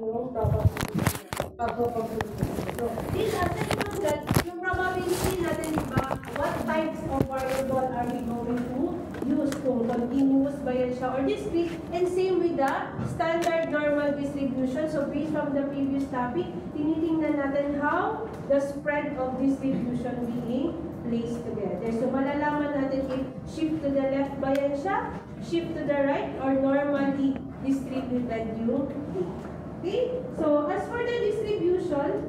yung probability. So, this aside from that, yung probability natin, diba, what types of variable are we going to use? Kung continuous ba yan siya or discrete, and same with the standard normal distribution. So, based from the previous topic, tinitingnan natin how the spread of distribution being placed together. So, malalaman natin if shift to the left ba yan siya, shift to the right, or normally distributed yung data. Okay? So, as for the distribution,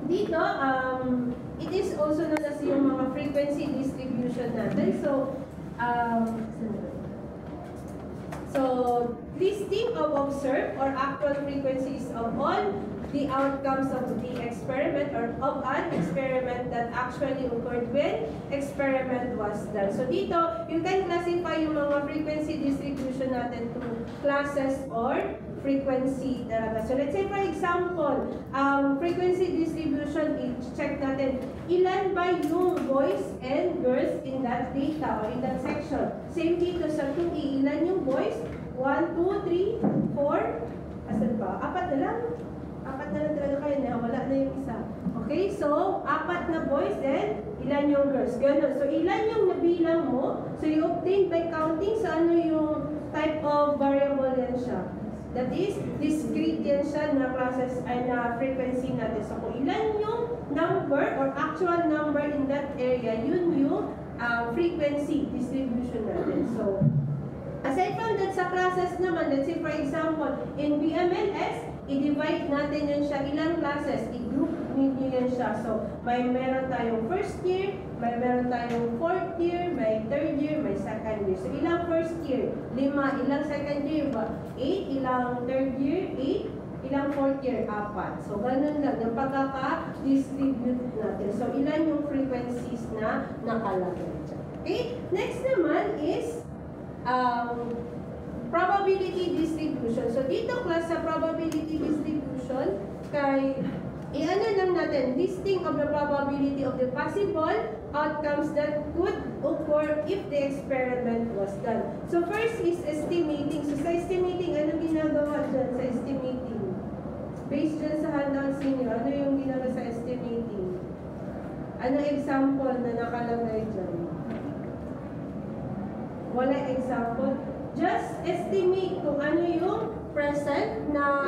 dito, it is also known as yung mga frequency distribution natin. So, listing of observed or actual frequencies of all the outcomes of the experiment or of an experiment that actually occurred when experiment was done. So, dito, you can classify yung mga frequency distribution natin to classes or frequency talaga. So, let's say for example, frequency distribution, check natin, ilan ba yung boys and girls in that data or in that section? Same dito sa 2E, ilan yung boys? 1, 2, 3, 4, asan pa? 4 na lang. 4 na lang talaga kayo na, wala na yung isa. Okay, so, 4 na boys and ilan yung girls? Ganun. So, ilan yung nabilang mo? So, you obtain by counting sa ano yung type of variable yan siya. That is, discrete yan siya na classes ay na frequency natin. So, kung ilan yung number or actual number in that area, yun yung frequency distribution natin. So, aside from that, sa classes naman, let's say for example, in BMLS, i-divide natin yan siya ilang classes, i-group ninyo yan siya. So, meron tayong first year, meron tayong fourth year, may third year, may second year. So, ilang first year? 5. Ilang second year ba? 8. Ilang third year? 8. Ilang fourth year? 4. So, ganun lang. Yung pagkaka-distribute natin. So, ilan yung frequencies na nakalagay dyan. Okay? Next naman is probability distribution. So, dito class sa probability distribution, kay i-ano lang natin, listing of the probability of the possible outcomes that could occur if the experiment was done. So, first is estimating. So, sa estimating, ano ginagawa dyan sa estimating? Based dyan sa handouts ninyo, ano yung ginagawa sa estimating? Ano example na nakalagay dyan? Wala example. Just estimate kung ano yung present na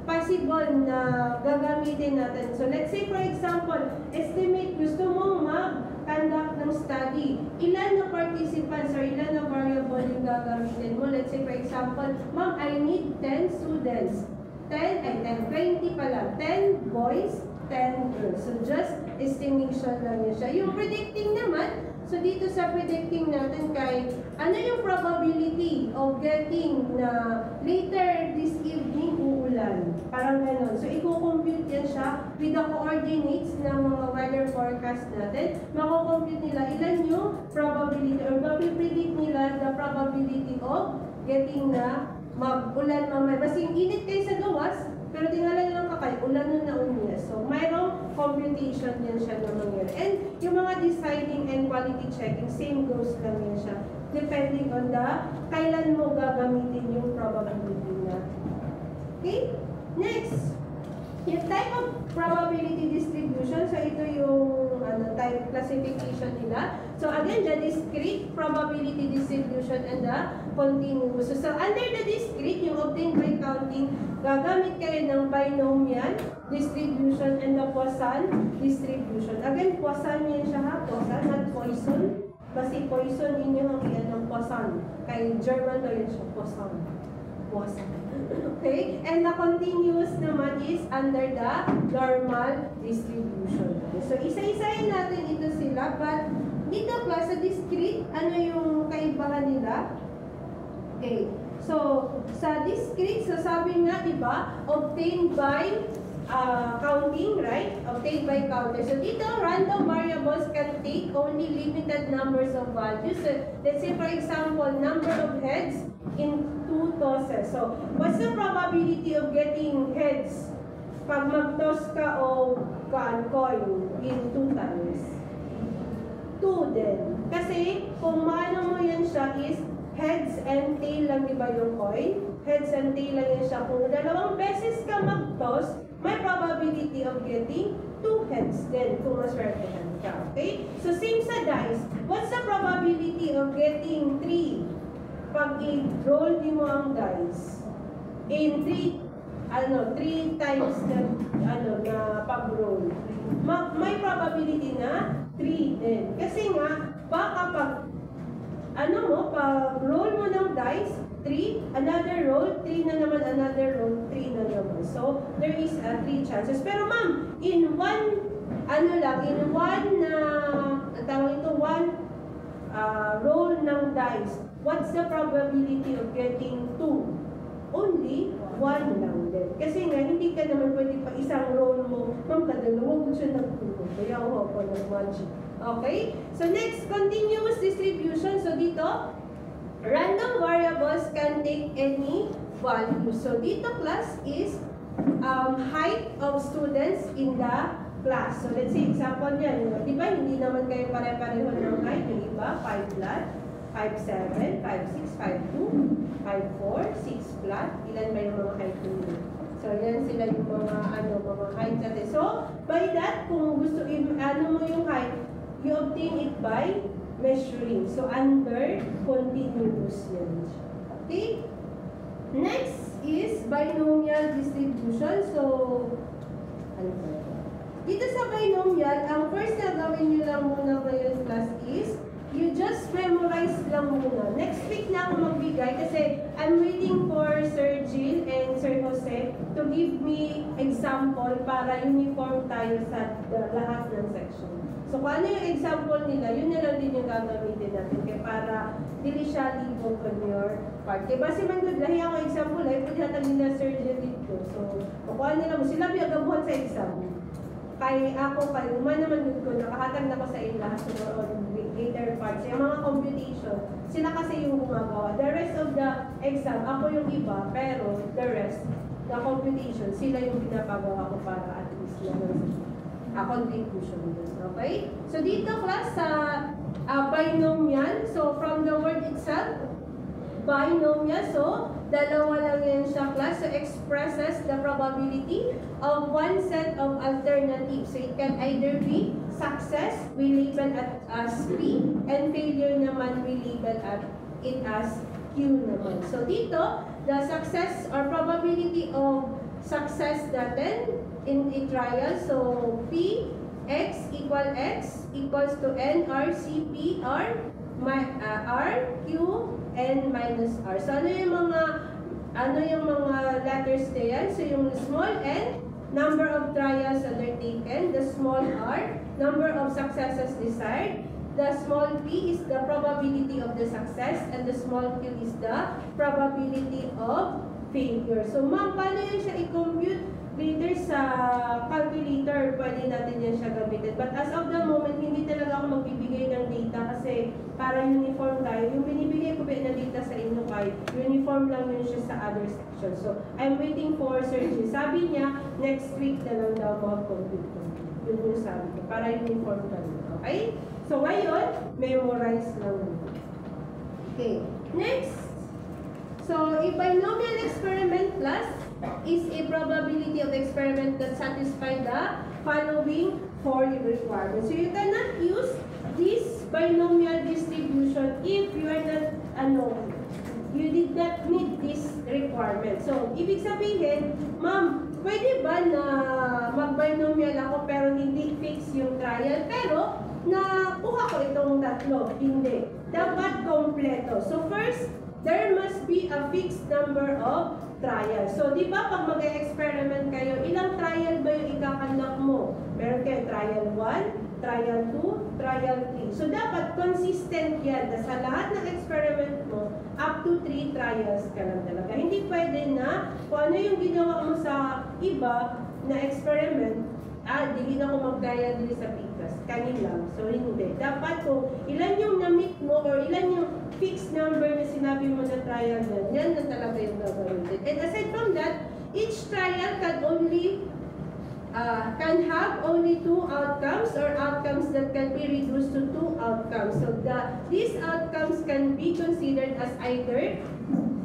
possible na gagamitin natin. So, let's say for example, estimate, gusto mong mag-conduct ng study. Ilan na participants or ilan na variable yung gagamitin mo? Let's say for example, ma'am, I need 10 students. 20 pala. 10 boys, 10 girls. So, just estimation lang yun siya. Yung predicting naman, so dito sa predicting natin kay ano yung probability of getting na later this evening uulan. Parang gano'n. So, i-compute yan siya with the coordinates ng mga weather forecast natin. Mako-compute nila ilan yung probability or mapipredict nila the probability of getting na mag-ulan mamaya. Basta yung init kayo sa gawas, pero tingnan lang kakay, ulan nun na unya. So, mayroong computation yan siya na mangyari. And yung mga deciding and quality checking, same goes lang yan siya. Depending on the kailan mo gagamitin yung probability na. Okay? Next, yung type of probability distribution. So, ito yung type classification nila. So, again, the discrete probability distribution and the continuous. So, under the discrete, yung obtained by counting, gagamit kayo ng binomial distribution and the Poisson distribution. Again, Poisson yan siya ha. Poisson, not Poisson. Kasi Poisson yun yung yan ng Poisson. Kay German daw yun siya. Poisson. Poisson. Okay? And the continuous naman is under the normal distribution. So, isa-isahin natin ito sila. But, dito class, sa discrete, ano yung kaibahan nila? Okay. So, sa discrete, so sabi nga, diba, obtained by counting, right? Obtained by counter. So, dito, random variables can take only limited numbers of values. So, let's say, for example, number of heads in 2 tosses. So, what's the probability of getting heads pag mag-toss ka o coin in 2 times? 2 din. Kasi, kung maano mo yan siya is heads and tail lang, diba yung coin? heads and tail lang yan siya. Kung dalawang beses ka mag-toss, may probability of getting 2 heads din kung maswertehan ka. Okay? So same sa dice, what's the probability of getting 3 pag i-roll mo ang dice in 3 times na pag-roll? May probability na 3 din. Kasi nga, baka pag pag-roll mo ng dice, 3, another roll, 3 na naman, another roll, 3 na naman. So, there is 3 chances. Pero ma'am, in one roll ng dice, what's the probability of getting 2? Only 1 lang din. Kasi nga, hindi ka naman pwede pa isang roll mo, ma'am, kadalawa mo siya nagtulog. Kaya ako nag-magic. Okay? So next, continuous distribution. So dito, random variables can take any value. So dito class is height of students in the class. So let's say example yan. Di ba hindi naman kayo pare-pareho ng height? Yung iba, 5 flat, 5'7", 5'6", 5'2", 5'4", 6 flat. Ilan ba yung mga height nila? So yan sila yung mga height natin. So by that, kung gusto mo yung height, you obtain it by measuring. So, under continuous yan. Okay? Next is binomial distribution. So, dito sa binomial, ang first na gawin nyo lang muna ngayon class is, you just memorize lang muna. Next week na ako magbigay kasi I'm waiting for Sir Jill and Sir Jose to give me example para uniform tayo sa lahat ng section. So, kung ano yung example nila, yun na lang din yung gagamitin natin. Kaya para dili siya libo on your part. Kaya basi man good, lahi ako example, pwede natin nila Sir Jill dito. So, kukuha nila mo, sila biyagabuhan sa exam. Kay ako, naman good ko, nakahatag na ko sa ila, so on later parts. Yung mga computation, sila kasi yung gumagawa. The rest of the exam, ako yung iba, pero the rest, the computation, sila yung pinapagawa ko para at least lang contribution din. Okay? So dito class sa binomial, so from the word itself, binomial, so dalawa lang yan siya class, so expresses the probability of one set of alternatives. So it can either be success, we label as P, and failure naman we label it as Q naman. So dito, the success or probability of success natin in a trial, so P X equals to N R C P R Q N minus R. So ano yung mga letters na yan? So yung small n, number of trials undertaken, the small r, number of successes desired, the small p is the probability of the success, and the small q is the probability of failure. So ma'am, paano yun siya i-compute? Later sa calculator, pwede natin yan siya gamitin. But as of the moment, hindi talaga ako magbibigay ng data kasi para uniform tayo. Yung binibigay ko na data sa inyo kay uniform lang yun siya sa other section. So, I'm waiting for Sir G. Sabi niya, next week na lang daw mag-compute ko. Yun yung sabi ko, para uniform lang. Okay? So, ngayon, memorize lang. Okay. Next. So, a binomial experiment plus is a probability of experiment that satisfy the following 4 requirements. So, you cannot use this binomial distribution if you are not, you did not meet this requirement. So, ibig sabihin, ma'am, pwede ba na mag-binomial ako pero hindi fix yung trial? Pero, nakuha ko itong tatlo. Hindi. Dapat kompleto. So, first, there must be a fixed number of trials. So, di ba pag mag-experiment kayo, ilang trial ba yung ikakandak mo? Meron kayo trial 1, trial 2, trial 3. So, dapat consistent yan. Sa lahat ng experiment mo, up to 3 trials ka lang talaga. Hindi pwede na kung ano yung ginawa mo sa iba na experiment, di na ako mag-trial din sa PICAS. Kanin lang. So, hindi. Dapat kung ilan yung na-meet mo or ilan yung fixed number na sinabi mo na trial na, yan na talaga yung gagawin. And aside from that, each trial can have only 2 outcomes or outcomes that can be reduced to 2 outcomes. So these outcomes can be considered as either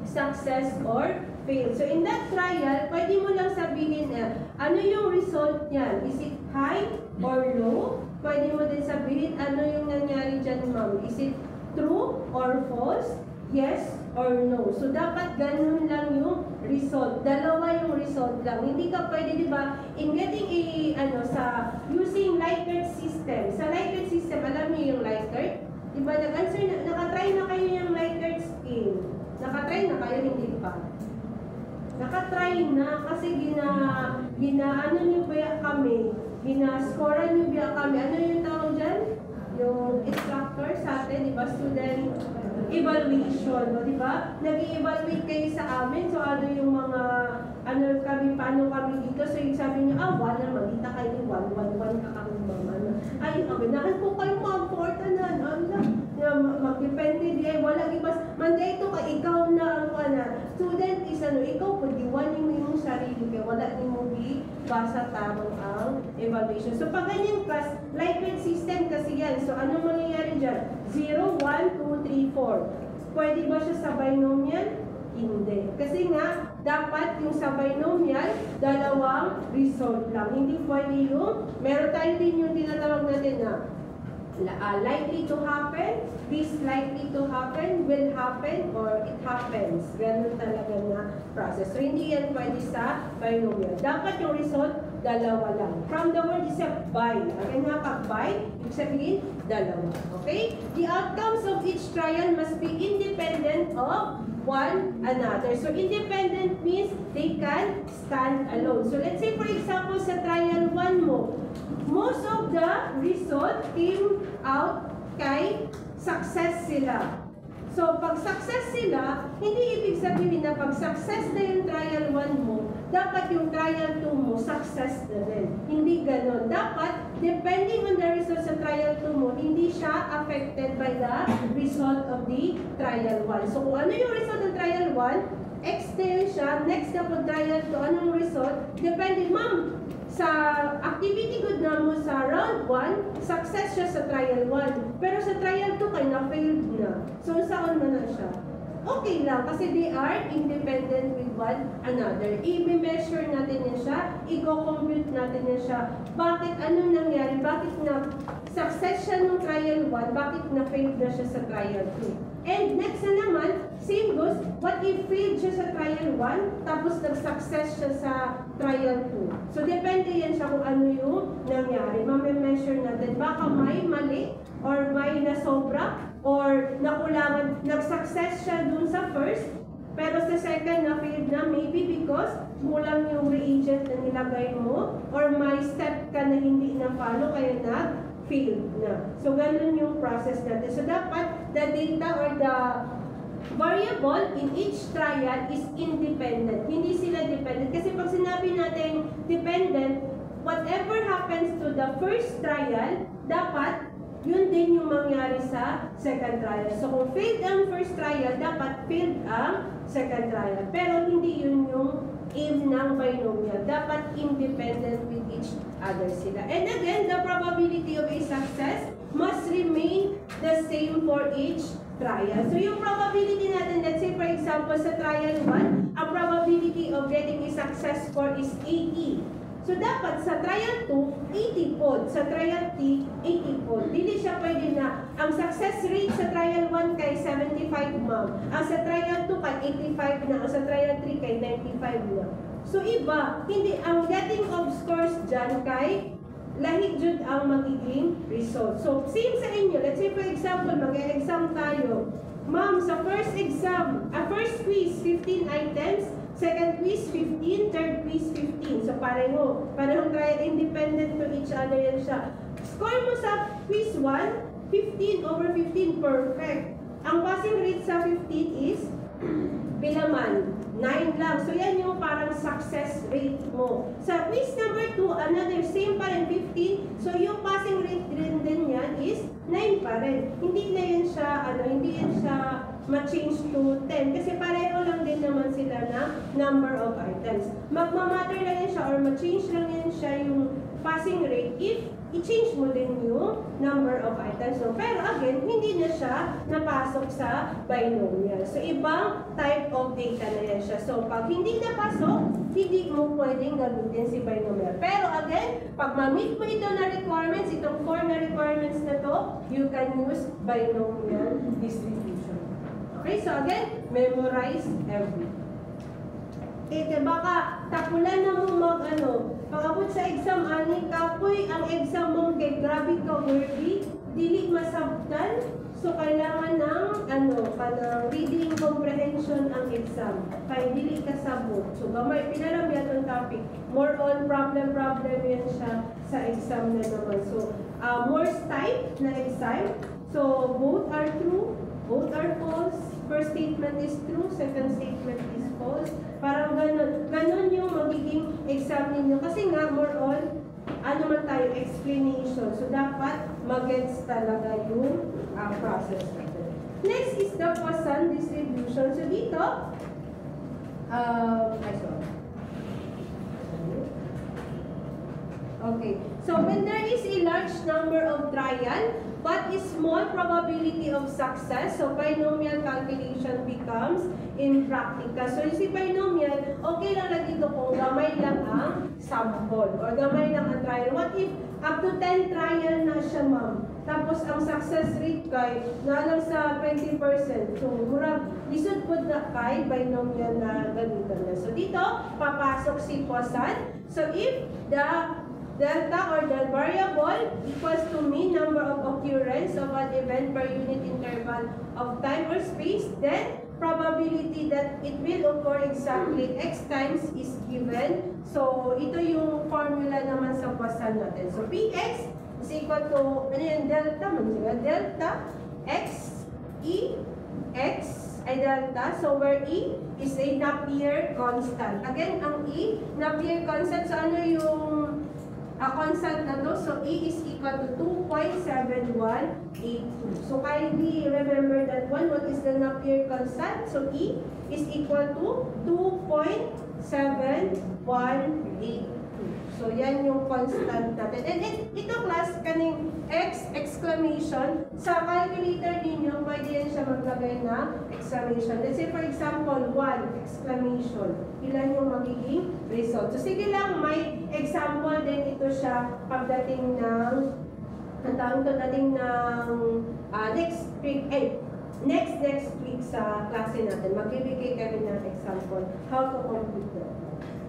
success or fail. So in that trial, pwede mo lang sabihin ano yung result niyan? Is it high or low? Pwede mo din sabihin ano yung nangyari dyan, ma'am. Is it true or false? Yes or no. So dapat ganun lang yung result. Dalawa yung result lang. Hindi ka pwede, di ba, in getting sa using Likert system. Sa Likert system, alam niyo yung Likert? Di ba, nag-answer na, nakatry na kayo yung Likert scheme. Nakatry na kayo, hindi pa. Nakatry na kasi ano niyo ba kami? Gina-scorean niyo ba kami? Ano yung tawag dyan? Yung instructor sa atin, di ba, student evaluation, no, di ba? Nag-i-evaluate kayo sa amin, so ano yung mga, paano kami dito, so yung sabi niyo, 1 na, magkita kayo, 1 ka kami mama, ay, abinahan po kayo mag-porta na, magdepende di, wala ibas, manday ito ka, ikaw na, student is, ikaw po, diwanin mo yung sarili, kaya wala ni mo basa tamang ang evaluation. So, pag ganyan class, Likert system kasi yan, so ano mangyayari dyan? 0, 1, 2, 3, 4. Pwede ba siya sa binomial? Hindi. Kasi nga, dapat yung sa binomial, dalawang result lang. Hindi pwede yung, meron tayo din yung tinatawag natin na likely to happen, this likely to happen, will happen, or it happens. Ganun talaga na process. So, hindi yan pwede sa binomial. Dapat yung result, dalawa lang. From the word itself, by. Again nga, pag by, ibig sabihin, dalawa. Okay? The outcomes of each trial must be independent of one another. So, independent means they can stand alone. So, let's say, for example, sa trial 1 mo, most of the result came out kay success sila. So, pag success sila, hindi ibig sabihin na pag success na yung trial 1 mo, dapat yung trial 2 mo, success na din. Hindi ganon. Dapat, depending on the result sa trial 2 mo, hindi siya affected by the result of the trial 1. So, kung ano yung result ng trial 1, X na yun siya, next na po trial 2, anong result? Depende, ma'am, sa activity good na mo sa round 1, success siya sa trial 1. Pero sa trial 2, kaya na-failed na. So, saan mo na siya? Okay lang, kasi they are independent with one another. I-measure natin yan siya, i-compute natin yan siya. Bakit, anong nangyari? Bakit na success siya ng trial 1, bakit na-failed na siya sa trial 2? And next na naman, same goes, what if failed siya sa trial 1, tapos nag-success siya sa trial 2. So, depende yan siya kung ano yung nangyari. Mame-measure natin. Baka may mali, or may nasobra, or nakulangan, nag-success siya dun sa first, pero sa second na-failed na, maybe because kulang yung reagent na nilagay mo, or may step ka na hindi na-follow, kaya na-failed na. So, ganun yung process natin. So, dapat, the data or the variable in each trial is independent. Hindi sila dependent. Kasi pag sinabi natin dependent, whatever happens to the first trial, dapat yun din yung mangyari sa second trial. So kung failed ang first trial, dapat failed ang second trial. Pero hindi yun yung aim ng binomial. Dapat independent with each other sila. And again, the probability of a success must remain the same for each trial. So yung probability natin, let's say for example sa trial 1, ang probability of getting a success score is 80. So dapat sa trial 2, 80 po. Sa trial 3, 80 po. Hindi siya pwede na ang success rate sa trial 1 kay 75 ma'am. Ang sa trial 2 kay 85 na. Ang sa trial 3 kay 95 na. So iba, hindi ang getting of scores dyan kay lahig jud ang magiging result. So same sa inyo. Let's say for example, mag-exam tayo. Ma'am, sa first exam, first quiz, 15 items. Second quiz, 15. Third quiz, 15. So, parehong trial independent to each other yan siya. Score mo sa quiz 1, 15 over 15. Perfect. Ang passing rate sa 15 is bilaman. 9 lang. So, yan yung parang success rate mo. Sa quiz number 2, another same pa rin, 15. So, yung passing rate rin din yan is 9 pa rin. Hindi na yan siya, hindi yan siya ma-change to 10 kasi pareho lang din naman sila na number of items. Magmamatter lang yan siya or ma-change lang yan siya yung passing rate if i-change mo din yung number of items. So, pero again, hindi na siya napasok sa binomial. So, ibang type of data na yan siya. So, pag hindi napasok, hindi mo pwedeng gamitin si binomial. Pero again, pag ma-meet mo ito na requirements, itong 4 na requirements na to, you can use binomial distribution. Okay, so again, memorize everything. Okay, baka tapulan na mo pag-abot sa exam, ani kapoy, ang exam mong kay grabe ka worthy, dili masabtan, so kailangan ng kanang reading comprehension ang exam, kay dili ka sabot. So gamay, pinaram yan ang topic, more on problem yan siya sa exam na naman. So, more type na exam, so both are true, both are false. First statement is true, second statement is false. Parang ganun yung magiging exam ninyo. Kasi nga, more on, man tayo, explanation. So, dapat mag-gets talaga yung process natin. Next is the Poisson distribution. So, dito, okay. So, when there is a large number of trial, but is small probability of success, so binomial calculation becomes impractical. So, si binomial, okay lang na dito kung gamay lang ang sample or gamay lang ang trial. What if up to 10 trial na siya, ma'am? Tapos, ang success rate kay nalang sa 20%. So, murag, lisod po na kay binomial na ganito na. So, dito, papasok si Poisson. So, if the delta or the variable equals to mean number of occurrence of an event per unit interval of time or space, then probability that it will occur exactly x times is given. So, ito yung formula naman sa Poisson natin. So, Px is equal to, delta, delta x, e, x, ay delta. So, where E is a Napier constant. Again, ang E, Napier constant. So, ano yung constant na to? So, E is equal to 2.7182. So, kindly remember that one. What is the Napier constant? So, E is equal to 2.7182. So, yan yung constant natin. And ito class, kaning X exclamation, sa calculator ninyo, pwede yan siya maglagay na exclamation. Let's say, for example, 1 exclamation. Ilan yung magiging result? So, sige lang, may example din ito siya pagdating ng, next week, next week sa klase natin. Magbibigay kami ng example, how to compute that.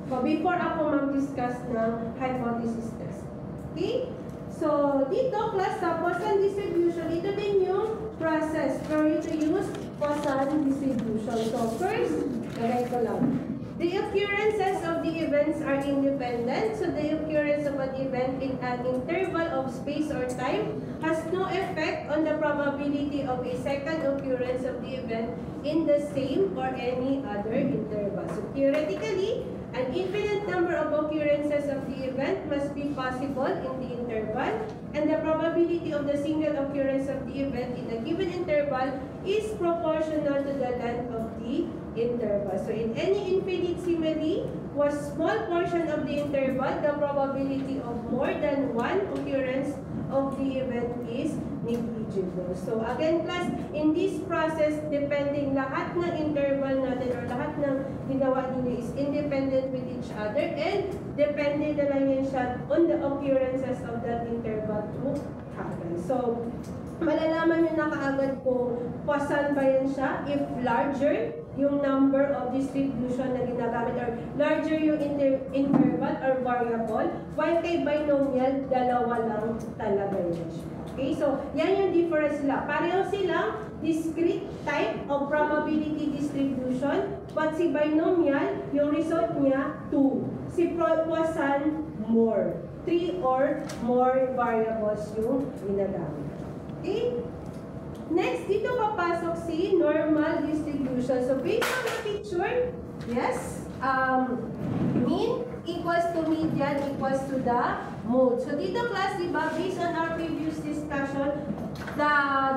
So, before ako mag-discuss ng hypothesis test. Okay? So, dito, class, sa Poisson distribution, ito din yung process for you to use Poisson distribution. So, first, lagay ko lang. The occurrences of the events are independent. So, the occurrence of an event in an interval of space or time has no effect on the probability of a second occurrence of the event in the same or any other interval. So, theoretically, an infinite number of occurrences of the event must be possible in the interval, and the probability of the single occurrence of the event in a given interval is proportional to the length of the interval. So, in any infinite simile, was small portion of the interval, the probability of more than one occurrence of the event is negligible. So, again, class, in this process, depending lahat ng interval natin or lahat ng ginawa nila is independent with each other and depende na lang yan siya on the occurrences of that interval to happen. So, malalaman nyo na kaagad kung Poisson ba yan siya if larger yung number of distribution na ginagamit or larger yung interval or variable, while kay binomial, dalawa lang talaga yun siya. Okay, so yan yung difference sila. Pareho silang discrete type of probability distribution, but si binomial, yung result niya, 2. Si Poisson, more. 3 or more variables yung ginagamit. Okay? Next, dito papasok si normal distribution. So, based on the picture, yes, mean equals to median equals to the mode. So, dito class, diba, based on our previous discussion, the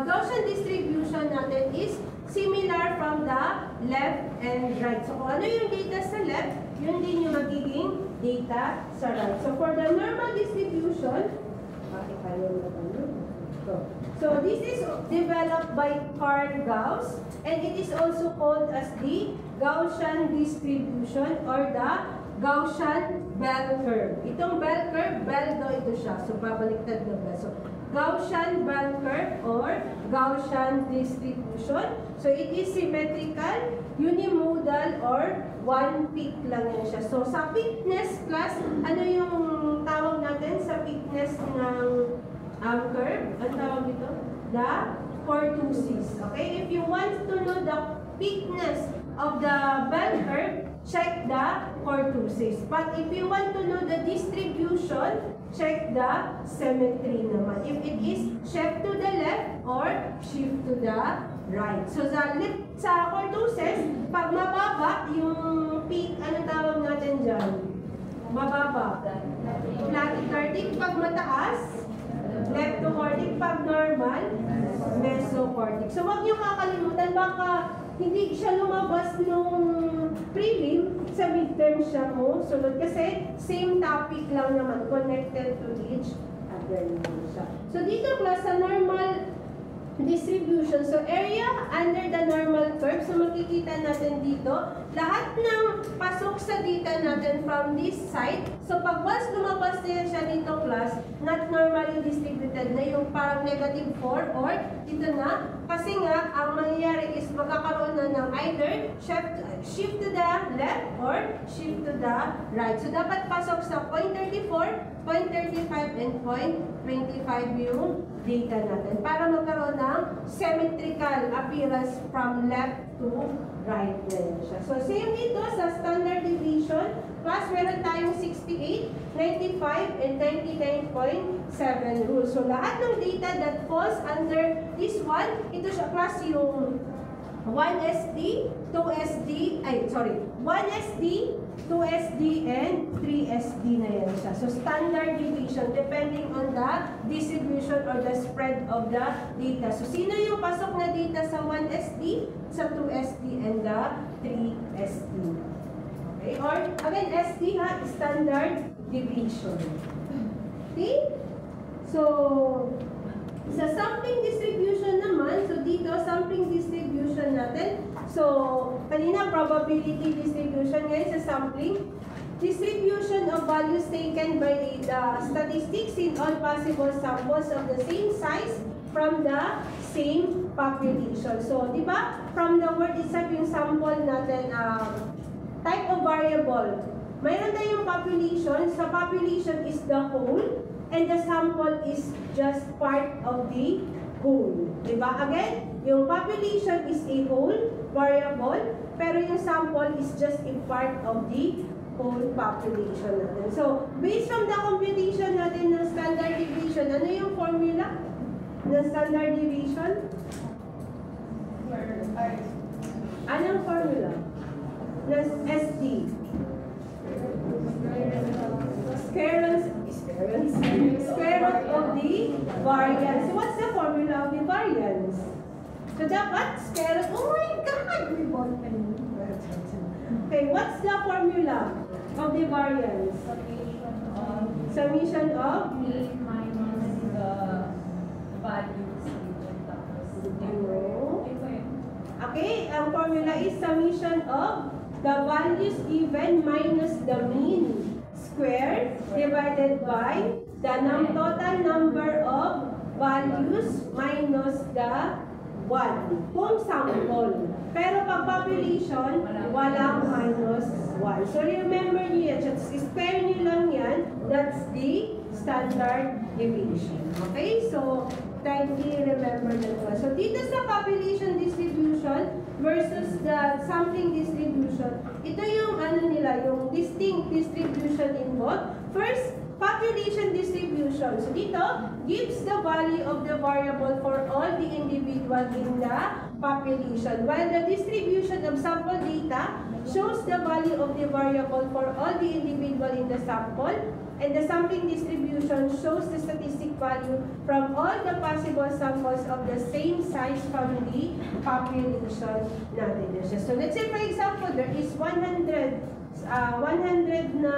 Gaussian distribution natin is similar from the left and right. So, kung ano yung data sa left, yun din yung magiging data sa right. So for the normal distribution, so this is developed by Carl Gauss, and it is also called as the Gaussian distribution or the Gaussian bell curve. Itong bell curve, bell daw ito siya. So babaliktad na bell. So Gaussian bell curve or Gaussian distribution. So it is symmetrical, unimodal, or one peak lang yan siya. So sa peakness class, ano yung tawag natin sa peakness ng curve? Ano tawag dito? The cortusis. Okay? If you want to know the peakness of the bell curve, check the cortusis. But if you want to know the distribution, check the symmetry naman. If it is shift to the left or shift to the right. So sa cortusis, pag mababa yung peak, ano tawag natin dyan? Mababa. Platycardic. Pag mataas, leptocortic. Pag normal, mesocortic. So wag niyo kakalimutan, baka hindi siya lumabas nung prelim, sa midterm siya mo sunod kasi same topic lang naman, connected to each other naman siya. So dito class sa normal distribution, so area under the normal curve, so makikita natin dito, lahat ng pasok sa data natin from this side, so pag once lumabas na yan siya dito class, not normally distributed na yung parang negative 4 or dito na, kasi nga, ang mangyayari is magkakaroon na ng either shift to the left or shift to the right. So dapat pasok sa 0.34, 0.35, and 0.25 yung data natin para magkaroon ng symmetrical appearance from left to right na yun siya. So same dito sa standard deviation, plus meron tayong 68, 95, and 99.7 rules. So lahat ng data that falls under this one, ito siya plus yung 1SD, 2SD, 1SD, 2SD, and 3SD na yan siya. So standard deviation depending on the distribution or the spread of the data. So sino yung pasok na data sa 1SD, sa 2SD, and the 3SD? Okay? Or again, SD ha, standard deviation. Okay? So sa sampling distribution naman, so dito, sampling distribution natin. So, kanina, probability distribution. Ngayon, sa sampling, distribution of values taken by the statistics in all possible samples of the same size from the same population. So, di ba? From the word itself, yung sample natin, type of variable. Mayroon tayong population. Sa population is the whole. And the sample is just part of the whole. Diba? Again, yung population is a whole variable, pero yung sample is just a part of the whole population natin. So, based from the computation natin ng standard deviation, ano yung formula ng standard deviation? Anong formula? Ng SD? Square root of the variance. So what's the formula of the variance? So dapat square root. Oh my God! Okay, what's the formula of the variance? Summation of mean minus the values given. Okay, ang formula is summation of the values given minus the mean squared divided by the total number of values minus the 1 kung sample. Pero pag population, walang minus 1. So remember nyo yan. Just square nyo lang yan. That's the standard deviation. Okay? So, tightly remember that one. So dito sa population distribution versus the sampling distribution, ito yung ano nila, yung distinct distribution involved. First, population distribution. So dito, gives the value of the variable for all the individual in the population. While the distribution of sample data shows the value of the variable for all the individual in the sample, and the sampling distribution shows the statistic value from all the possible samples of the same size from the population natin. So let's say for example, there is 100 na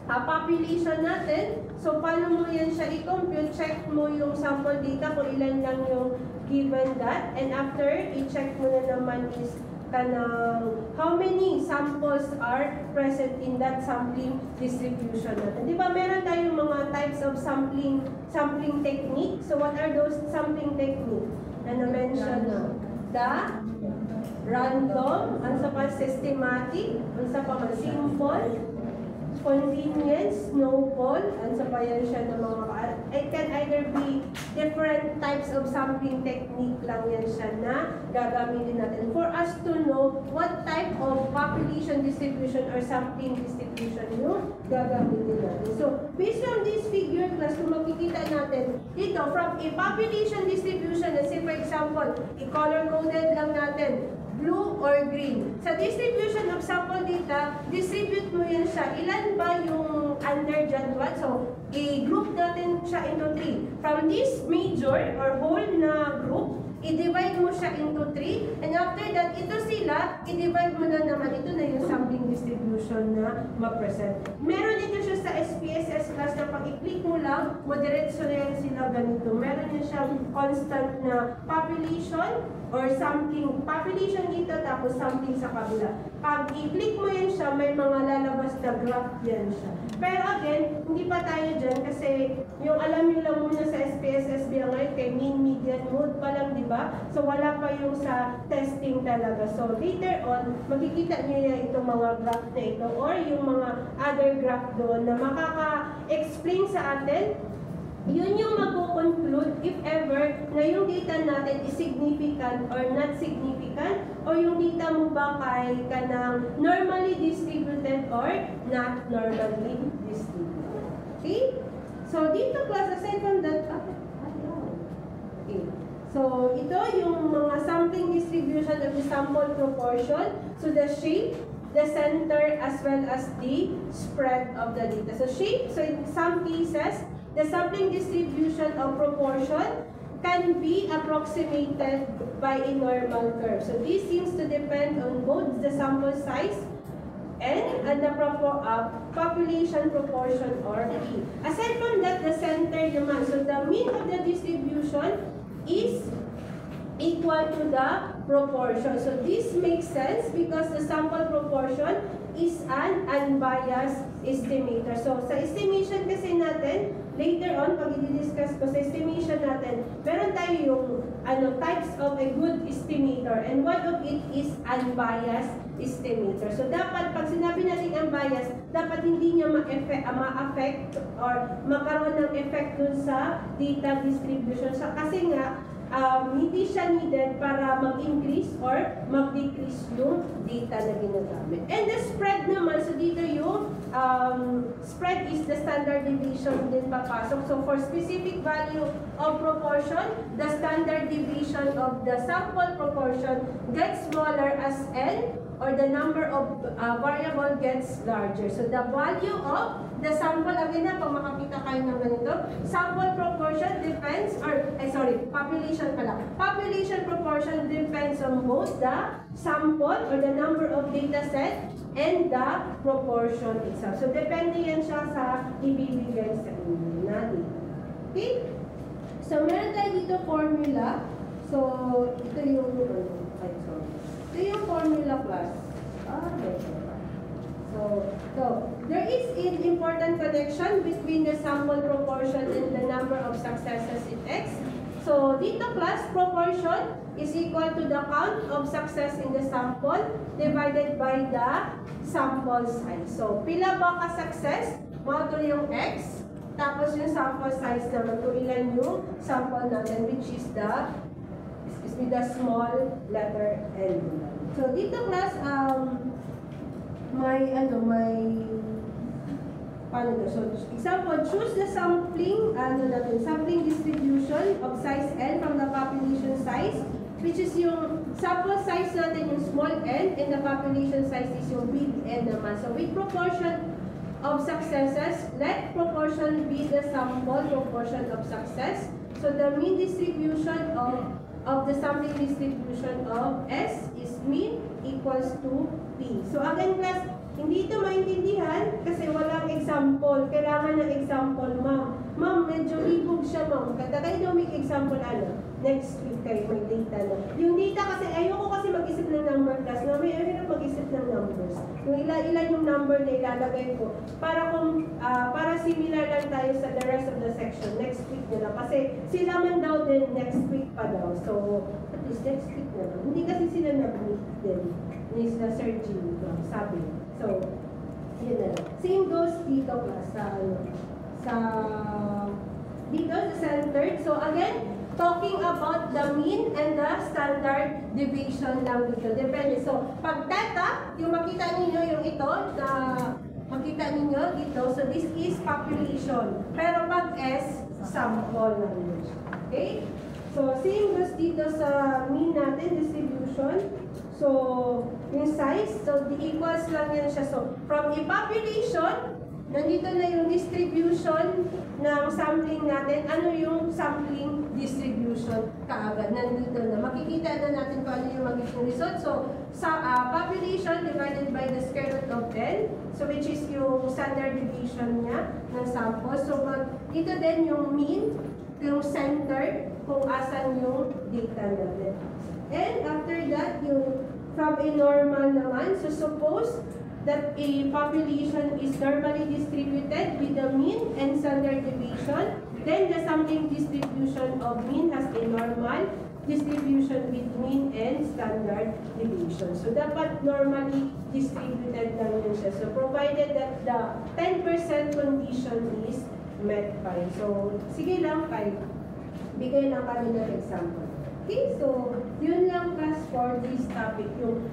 population natin. So, paano mo yan siya i-compute? Check mo yung sample data kung ilan lang yung given that. And after, i-check mo na naman is how many samples are present in that sampling distribution natin. Di ba, meron tayong mga types of sampling technique. So, what are those sampling technique? Na na-mention na? The random, ano sa pa, systematic, ano sa pa, simple, convenience, snowball, and sa pa yan siya ng mga, it can either be different types of sampling technique lang yan siya na gagamitin natin for us to know what type of population distribution or sampling distribution yung gagamitin natin. So, based on this figure class, kung makikita natin dito, from a population distribution, let's say for example, i-color-coded lang natin, blue or green. Sa distribution of sample data, distribute mo yan siya. Ilan ba yung under jadwal? So, i-group natin siya into 3. From this major or whole na group, i-divide mo siya into 3. And after that, ito sila, i-divide mo na naman. Ito na yung sampling distribution na ma-present. Meron ito siya sa SPSS class na pag i-click mo lang, madiretso na yan sila ganito. Meron yan siyang constant na population or sampling. Population dito, tapos sampling sa kabila. Pag i-click mo yan siya, may mga lalabas na graph yan siya. Pero again, hindi pa tayo dyan kasi yung alam nyo lang muna sa SPSSB ngayon kay mean, median, mode pa lang, di ba? So wala pa yung sa testing talaga. So later on, makikita nyo na itong mga graph na ito or yung mga other graph doon na makaka-explain sa atin. Yun yung mag-conclude if ever na yung data natin is significant or not significant or yung data mo ba kay kanang normally distributed or not normally distributed. Okay? So, dito class, aside from that, okay. So, ito yung mga sampling distribution of the sample proportion. So, the shape, the center, as well as the spread of the data. So, shape, so in some cases, the sampling distribution of proportion can be approximated by a normal curve. So this seems to depend on both the sample size and the population proportion or P. Aside from that, the center naman. So the mean of the distribution is equal to the proportion. So this makes sense because the sample proportion is an unbiased estimator. So sa estimation kasi natin, later on, pag i-discuss ko sa estimation natin, meron tayo yung types of a good estimator and one of it is unbiased estimator. So dapat, pag sinabi natin unbiased, dapat hindi niya ma-affect or magkaroon ng effect dun sa data distribution. So, kasi nga, hindi siya needed para mag-increase or mag-decrease yung data na ginagamit. And the spread naman, so dito yung spread is the standard deviation din papasok. So for specific value of proportion, the standard deviation of the sample proportion gets smaller as n or the number of variable gets larger. So the value of the sample, again na, pag makakita kayo ng ganito, sample proportion depends, population pala. Population proportion depends on both the sample or the number of data set and the proportion itself. So depende yan siya sa ibibigay sa inyo natin. Okay? So meron tayo dito formula. So ito yung formula class. So there is an important connection between the sample proportion and the number of successes in X. So dito class, proportion is equal to the count of success in the sample divided by the sample size. So pila ba ka-success? Mga yung X. Tapos yung sample size naman kung ilan yung sample natin, which is the small letter L. So dito class, so example, choose the sampling distribution of size N from the population size, which is yung sample size natin yung small n and the population size is yung big N naman. So with proportion of successes, let proportion be the sample proportion of success. So the mean distribution of the sampling distribution of S is mean equals to P. So again class, hindi ito maintindihan kasi walang example Kaya daw make example next week kayo may data na. Yung data kasi, ayoko kasi mag-isip ng number class. No, may hirap mag-isip ng numbers. Yung ilan yung number na ilalagay ko. Para similar lang tayo sa the rest of the section. Next week nila. Kasi sila man daw din next week pa daw. So, at least next week na lang. Hindi kasi sila nag-meet din. Ni sila Sir Jim, sabi. So, yun na lang. Same goes dito class sa dito sa centered. So again, talking about the mean and the standard deviation lang dito. Depende. So pag data, yung makita ninyo yung ito na makita ninyo dito. So this is population. Pero pag S, sample lang yun. Okay? So same goes dito sa mean natin, distribution. So yung size, so the equals lang yan siya. So from a population, nandito na yung distribution ng sampling natin. Ano yung sampling distribution kaagad? Nandito na. Makikita na natin kung ano yung magiging result. So, sa population divided by the square root of 10. So, which is yung standard deviation niya ng sample. So, dito din yung mean, yung center, kung asan yung data natin. And after that, yung from a normal naman. So, suppose that a population is normally distributed with the mean and standard deviation, then the sampling distribution of mean has a normal distribution with mean and standard deviation. So, dapat normally distributed lang yun siya. So, provided that the 10% condition is met pa rin. So, sige lang, bigay lang kami ng example. Okay, so yun lang class for this topic, yung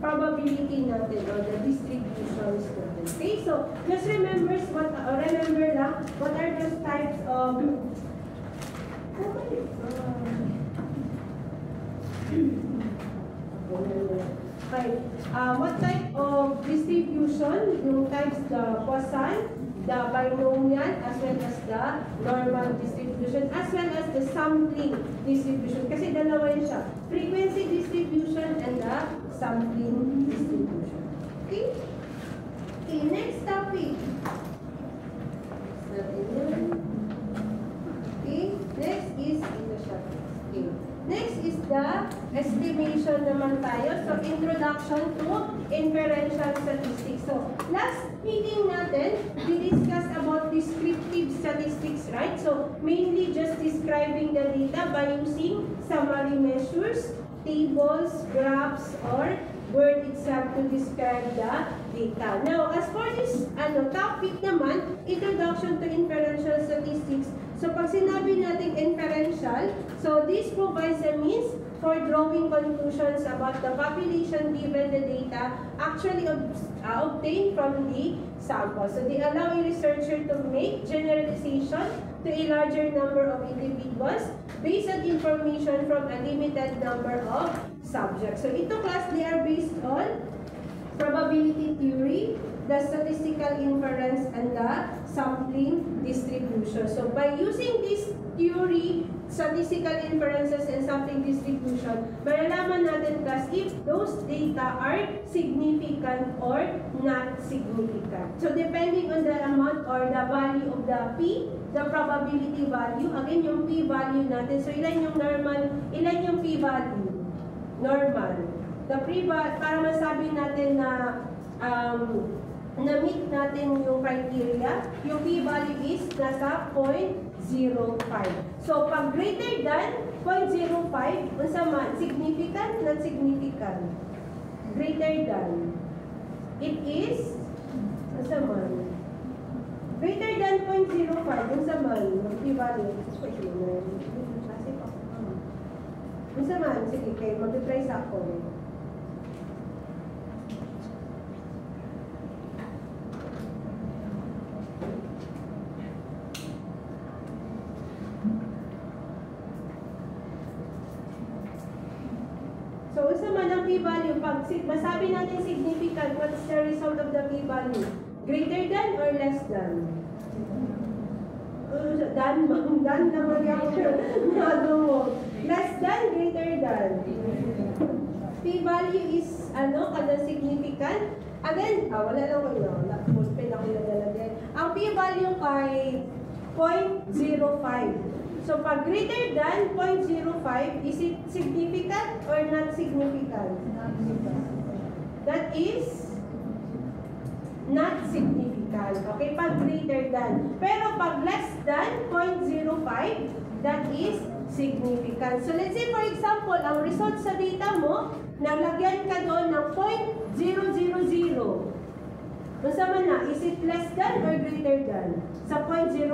probability natin or the distributions natin. Okay, so just remember lang what are those types of what type of distribution, yung types, the Poisson, the binomial, as well as the normal distribution, as well as the sampling distribution. Kasi dalawa yun siya. Frequency distribution and the sampling distribution. Okay? Okay, next topic. Okay, next is ito siya. Okay. Next is the estimation naman tayo. So, introduction to inferential statistics. So, last meeting natin, we discussed about descriptive statistics, right? So, mainly just describing the data by using summary measures, tables, graphs, or word itself to describe the data. Now, as for this topic naman, introduction to inferential statistics. So, pag sinabi natin inferential, so this provides a means for drawing conclusions about the population given the data actually obtained from the sample. So, they allow a researcher to make generalization to a larger number of individuals based on information from a limited number of subjects. So, ito class, they are based on probability theory, the statistical inference, and the sampling distribution. So, by using this theory, statistical inferences, and sampling distribution, malalaman natin class if those data are significant or not significant. So, depending on the amount or the value of the P, the probability value, again, yung P value natin. So, ilan yung normal, ilan yung P value? Normal. The para masabi natin na na-meet natin yung criteria, yung p-value is nasa 0.05. So, pag greater than 0.05, unsa man, significant, not significant. Greater than. It is, unsa man. Greater than 0.05, unsa man, p-value. Unsa man, sige, kayo, mag-try sa ako. So, unsa man ang p-value? Pag masabi natin significant, what's the result of the p-value? Greater than or less than? Dan naman yung less than, greater than. P-value is, kada significant. Again, wala lang ko yun. Full pen ako nagalagay. Ang p-value kay 0.05. So pag greater than 0.05, is it significant or not significant? That is not significant. Okay, pag greater than. Pero pag less than 0.05, that is significant. So let's say for example, ang result sa data mo, nalagyan ka doon ng 0.000. Masama na, is it less than or greater than? Sa 0.05.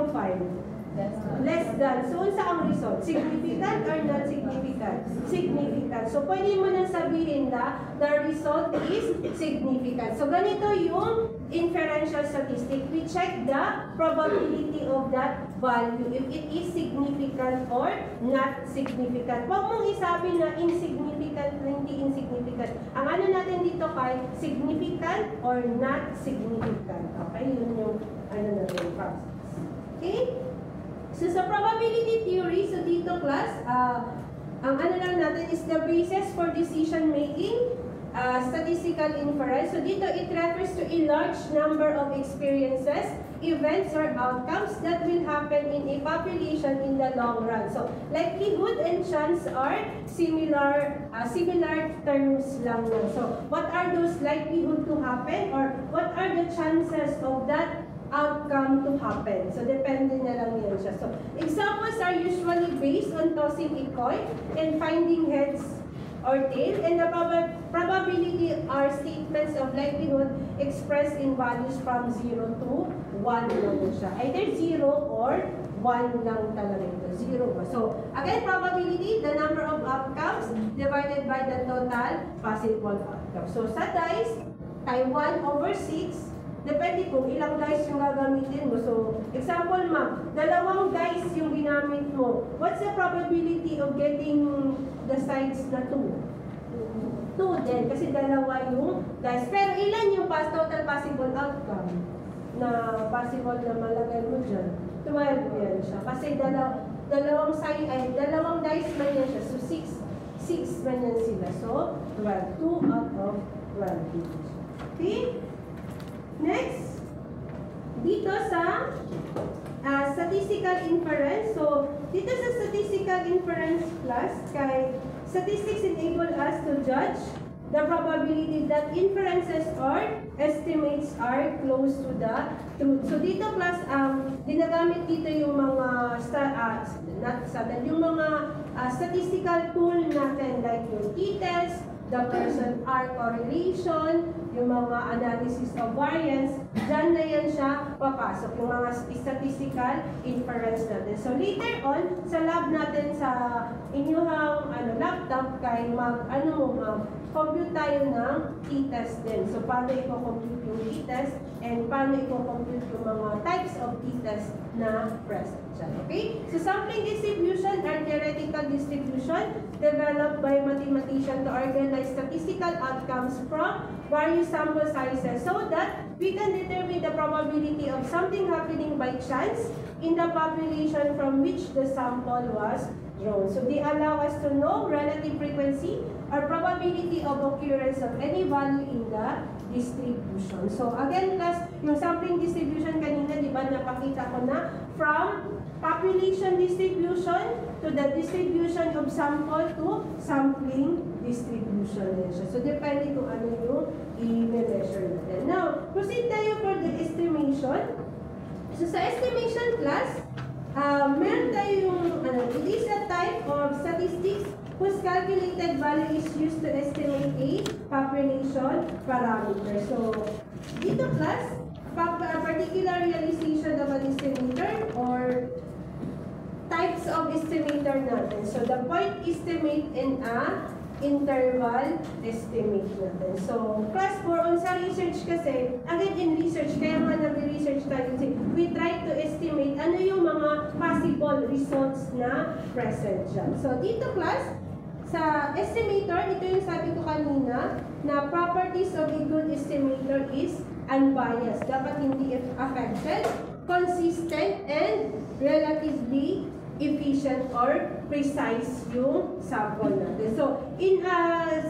Less than. So, unsa ang result? Significant or not significant? Significant. So, pwede mo nang sabihin na the result is significant. So, ganito yung inferential statistic. We check the probability of that value, if it is significant or not significant. Huwag mong isabi na insignificant, hindi insignificant. Ang ano natin dito kay significant or not significant. Okay? Yun yung ano natin, process. Okay? So, sa probability theory, so dito class, ang ano lang natin is the basis for decision making, statistical inference. So, dito it refers to a large number of experiences, events, or outcomes that will happen in a population in the long run. So, likelihood and chance are similar terms lang na. So, what are those likelihood to happen, or what are the chances of that outcome to happen? So, depende na lang yan siya. So, examples are usually based on tossing a coin and finding heads or tail, and the probability are statements of likelihood expressed in values from 0 to 1 lang siya. Either 0 or 1 lang talaga ito. 0 ba? So, again, probability, the number of outcomes divided by the total possible outcomes. So, sa dice, kay 1 over 6, depende kung ilang dice yung gagamitin mo. So, example ma'am, 2 dice yung ginamit mo. What's the probability of getting the sides na 2? 2 din, kasi 2 yung dice. Pero ilan yung total possible outcome na possible na malagay mo dyan? 12 yan siya. Kasi dalawang dice man yan siya. So, 6 man yan sila. So, 12. 2 out of 12. Okay? Next, dito sa statistical inference. So, dito sa statistical inference class, kay statistics enable us to judge the probability that inferences or estimates are close to the truth. So, dito class, ginagamit dito yung mga yung mga statistical tool natin, like yung t-test, the person R correlation, yung mga analysis of variance, dyan na yan siya papasok, yung mga statistical inference natin. So later on, sa lab natin sa inyong laptop, kay compute tayo ng t-test din. So paano i-compute yung t-test and paano i-compute yung mga types of t-test na present dyan. Okay? So sampling distribution are theoretical distribution developed by mathematicians to organize statistical outcomes from various sample sizes so that we can determine the probability of something happening by chance in the population from which the sample was drawn. So they allow us to know relative frequency or probability of occurrence of any value in the distribution. So again, class, yung sampling distribution kanina, di ba, napakita ko na from population distribution to the distribution of sample to sampling distribution din siya. So, depende kung ano yung i-measure natin. Now, proceed tayo for the estimation. So, sa estimation class, meron tayo yung, it is a type of statistics whose calculated value is used to estimate a population parameter. So, dito class, a particular realization of an estimator or types of estimator natin. So, the point estimate and a interval estimate natin. So, class 4, sa research kasi, again in research, kaya nga nag-research tayo kasi we try to estimate ano yung mga possible results na present dyan. So, dito class, sa estimator, ito yung sabi ko kanina, na properties of a good estimator is unbiased. Dapat hindi affected, consistent, and relatively efficient or precise yung sample natin. So, in a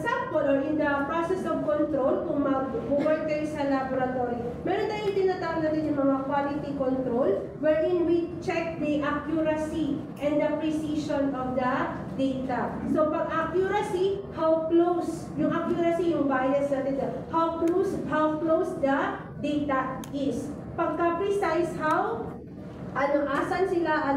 sample or in the process of control, kung mag-work kayo sa laboratory, meron tayong tinatawag natin yung mga quality control wherein we check the accuracy and the precision of the data. So pag accuracy, how close, yung accuracy, yung bias natin, how close the data is. Pagka precise, asan sila,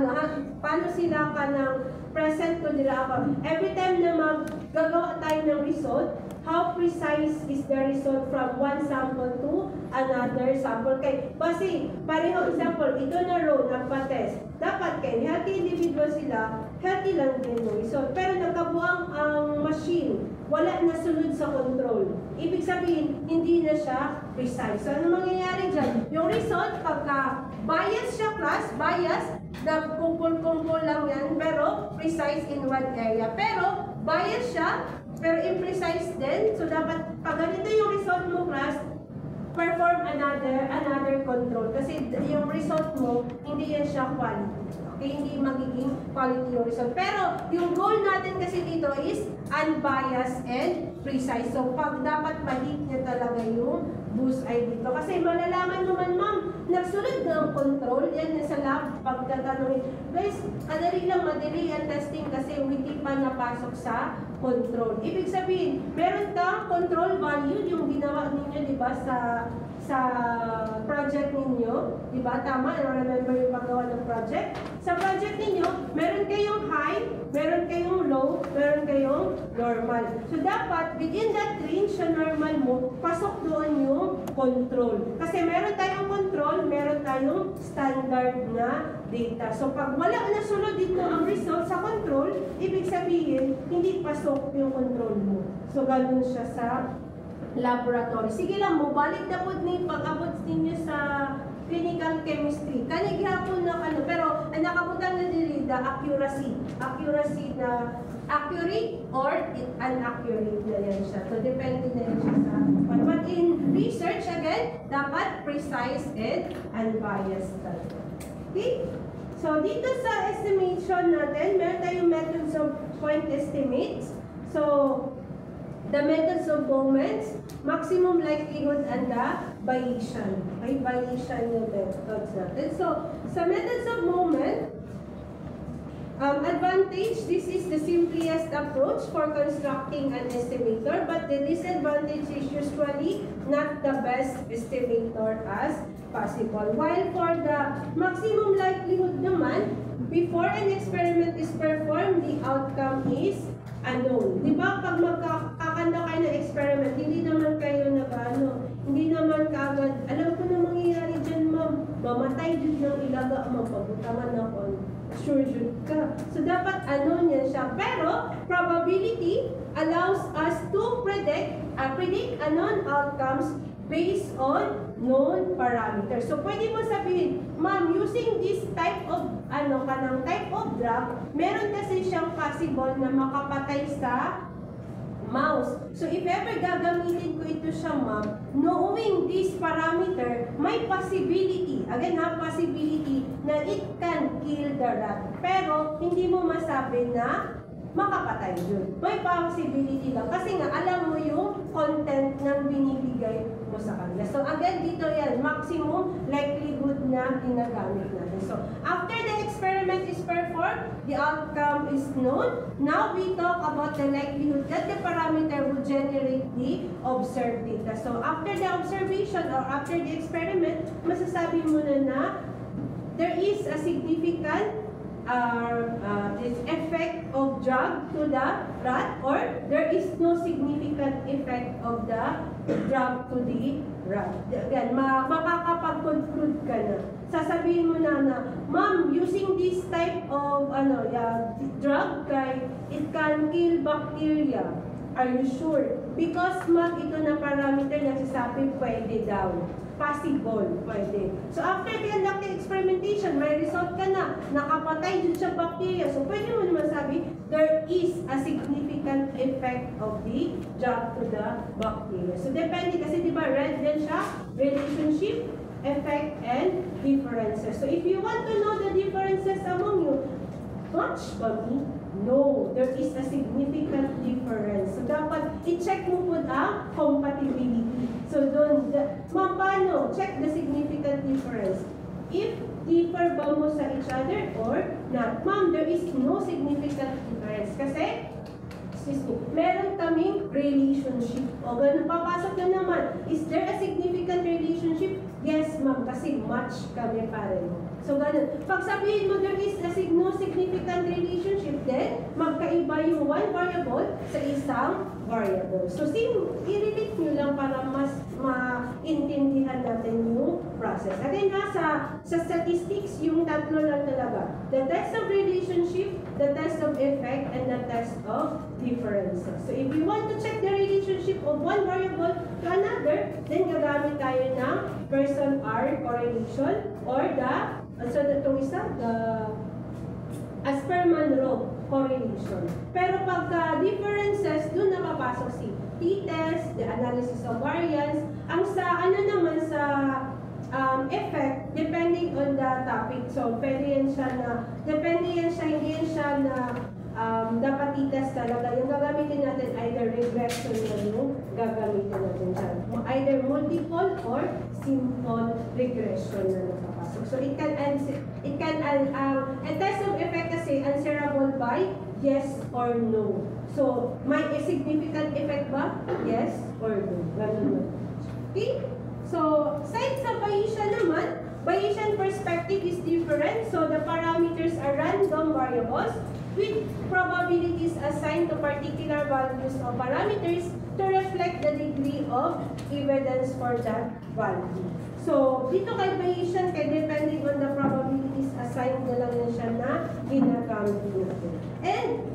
paano sila ka ng present to nila ako. Every time na maggagawa tayo ng result, how precise is the result from one sample to another sample. Kasi pareho example, ito na row, nagpa-test. Dapat healthy individual sila, healthy lang din yung result. Pero nagkabuang ang machine, wala na sunod sa control. Ibig sabihin, hindi na siya precise. So, ano mangyayari dyan? Yung result, pagka bias siya class, bias, nagkumpul-kumpul lang yan, pero precise in one area. Pero, bias siya, pero imprecise din. So, dapat, pag ganito yung result mo class, perform another control. Kasi yung result mo, hindi yan siya quality. Okay, hindi magiging quality yung result. Pero, yung goal natin kasi dito is unbiased and precise. So, pag dapat ma-hit niya talaga yung bullseye dito. Kasi malalaman mo man, ma'am, nagsunod na ang control. Yan na sa lab, pagtatanungin. Guys, madali ang testing kasi hindi pa napasok sa control. Ibig sabihin, meron kang control value, yung ginawa ninyo, di ba, sa project ninyo, di ba? Tama, remember yung paggawa ng project? Sa project ninyo, meron kayong high, meron kayong low, meron kayong normal. So, dapat, within that range sa normal mo, pasok doon yung control. Kasi meron tayong control, meron tayong standard na data. So, pag wala na sunod dito ang result sa control, ibig sabihin, hindi pasok yung control mo. So, ganun siya sa laboratory. Sige lang mo, balik na po ni pag-abot ninyo sa clinical chemistry. Kanighapon na pero ang nakabutan na dili the accuracy. Accuracy na accurate or inaccurate na yan siya. So, depende na yan siya sa but in research, again, dapat precise and unbiased talaga. Okay? So, dito sa estimation natin, meron tayong methods of point estimates. So, the methods of moments, maximum likelihood, and the Bayesian. Okay, Bayesian yung methods natin. So, sa methods of moment, advantage, this is the simplest approach for constructing an estimator, but the disadvantage is usually not the best estimator as possible. While for the maximum likelihood naman, before an experiment is performed, the outcome is unknown. Di ba, pag magkakanda kayo ng experiment, hindi naman kayo hindi naman kaagad, alam ko na mangyayari dyan, ma'am, mamatay dyan ng ilaga, mapagutaman ako, sure dyan ka. So, dapat yan siya. Pero, probability allows us to predict unknown outcomes based on known parameters. So, pwede mo sabihin, ma'am, using this type of, type of drug, meron kasi siyang possible na makapatay sa mouse. So, if ever gagamitin ko ito siya, ma'am, knowing this parameter, may possibility, again possibility na it can kill the rat. Pero, hindi mo masabi na makapatay yun. May possibility lang. Kasi nga, alam mo yung content ng binibigay mo sa kanila. So, again, dito yan, maximum likelihood na ginagamit natin. So, after the experiment is performed, the outcome is known. Now, we talk about the likelihood that the parameter will generate the observed data. So, after the observation or after the experiment, masasabi mo na there is a significant this effect of drug to the rat, or there is no significant effect of the drug to the rat. Again, makakapag-conclude ka na. Sasabihin mo na, ma'am, using this type of drug, it can kill bacteria. Are you sure? Because ma'am, ito na parameter nagsasabi pwede daw. Possible, pwede. So after conducting experimentation, may result ka na, nakapatay dun sa bacteria. So pwede mo naman sabi, there is a significant effect of the drug to the bacteria. So depende kasi di ba, red din siya, relationship, effect, and differences. So if you want to know the differences among you, much for me, no, there is a significant difference. So, dapat i-check mo po ang compatibility. So, doon, ma'am, paano? Check the significant difference. dinidiffer ba mo sa each other or not? Ma'am, there is no significant difference. Kasi, excuse me, meron kaming relationship. O ganun, papasok na naman. Is there a significant relationship? Yes, ma'am, kasi match kami pareho. So, ganun. Pag sabihin mo there is no significant relationship, then magkaiba yung one variable sa isang variable. So, i-relate nyo lang para mas maintindihan natin yung process. Again, sa statistics, yung tatlo lang talaga. The test of relationship, the test of effect, and the test of differences. So, if you want to check the relationship of one variable to another, then gagamit tayo ng person-R correlation or the Asperman-Rho correlation. Pero pagka differences, doon na papasok si t-test, the analysis of variance. Ang sa effect, depending on the topic. So, pwede yan siya hindi yan siya na dapat t-test talaga. Yung gagamitin natin, either regression na yung gagamitin natin dyan. Either multiple or simple regression na napapasok. So, a test of effect kasi answerable by yes or no. So, may a significant effect ba? Yes or no. Ganun na. Okay? So, side sa Bayesian naman, Bayesian perspective is different. So, the parameters are random variables with probabilities assigned to particular values of parameters to reflect the degree of evidence for that value. So, dito kay Bayesian, depending on the probabilities assigned na lang yan siya na ginagamit natin. And,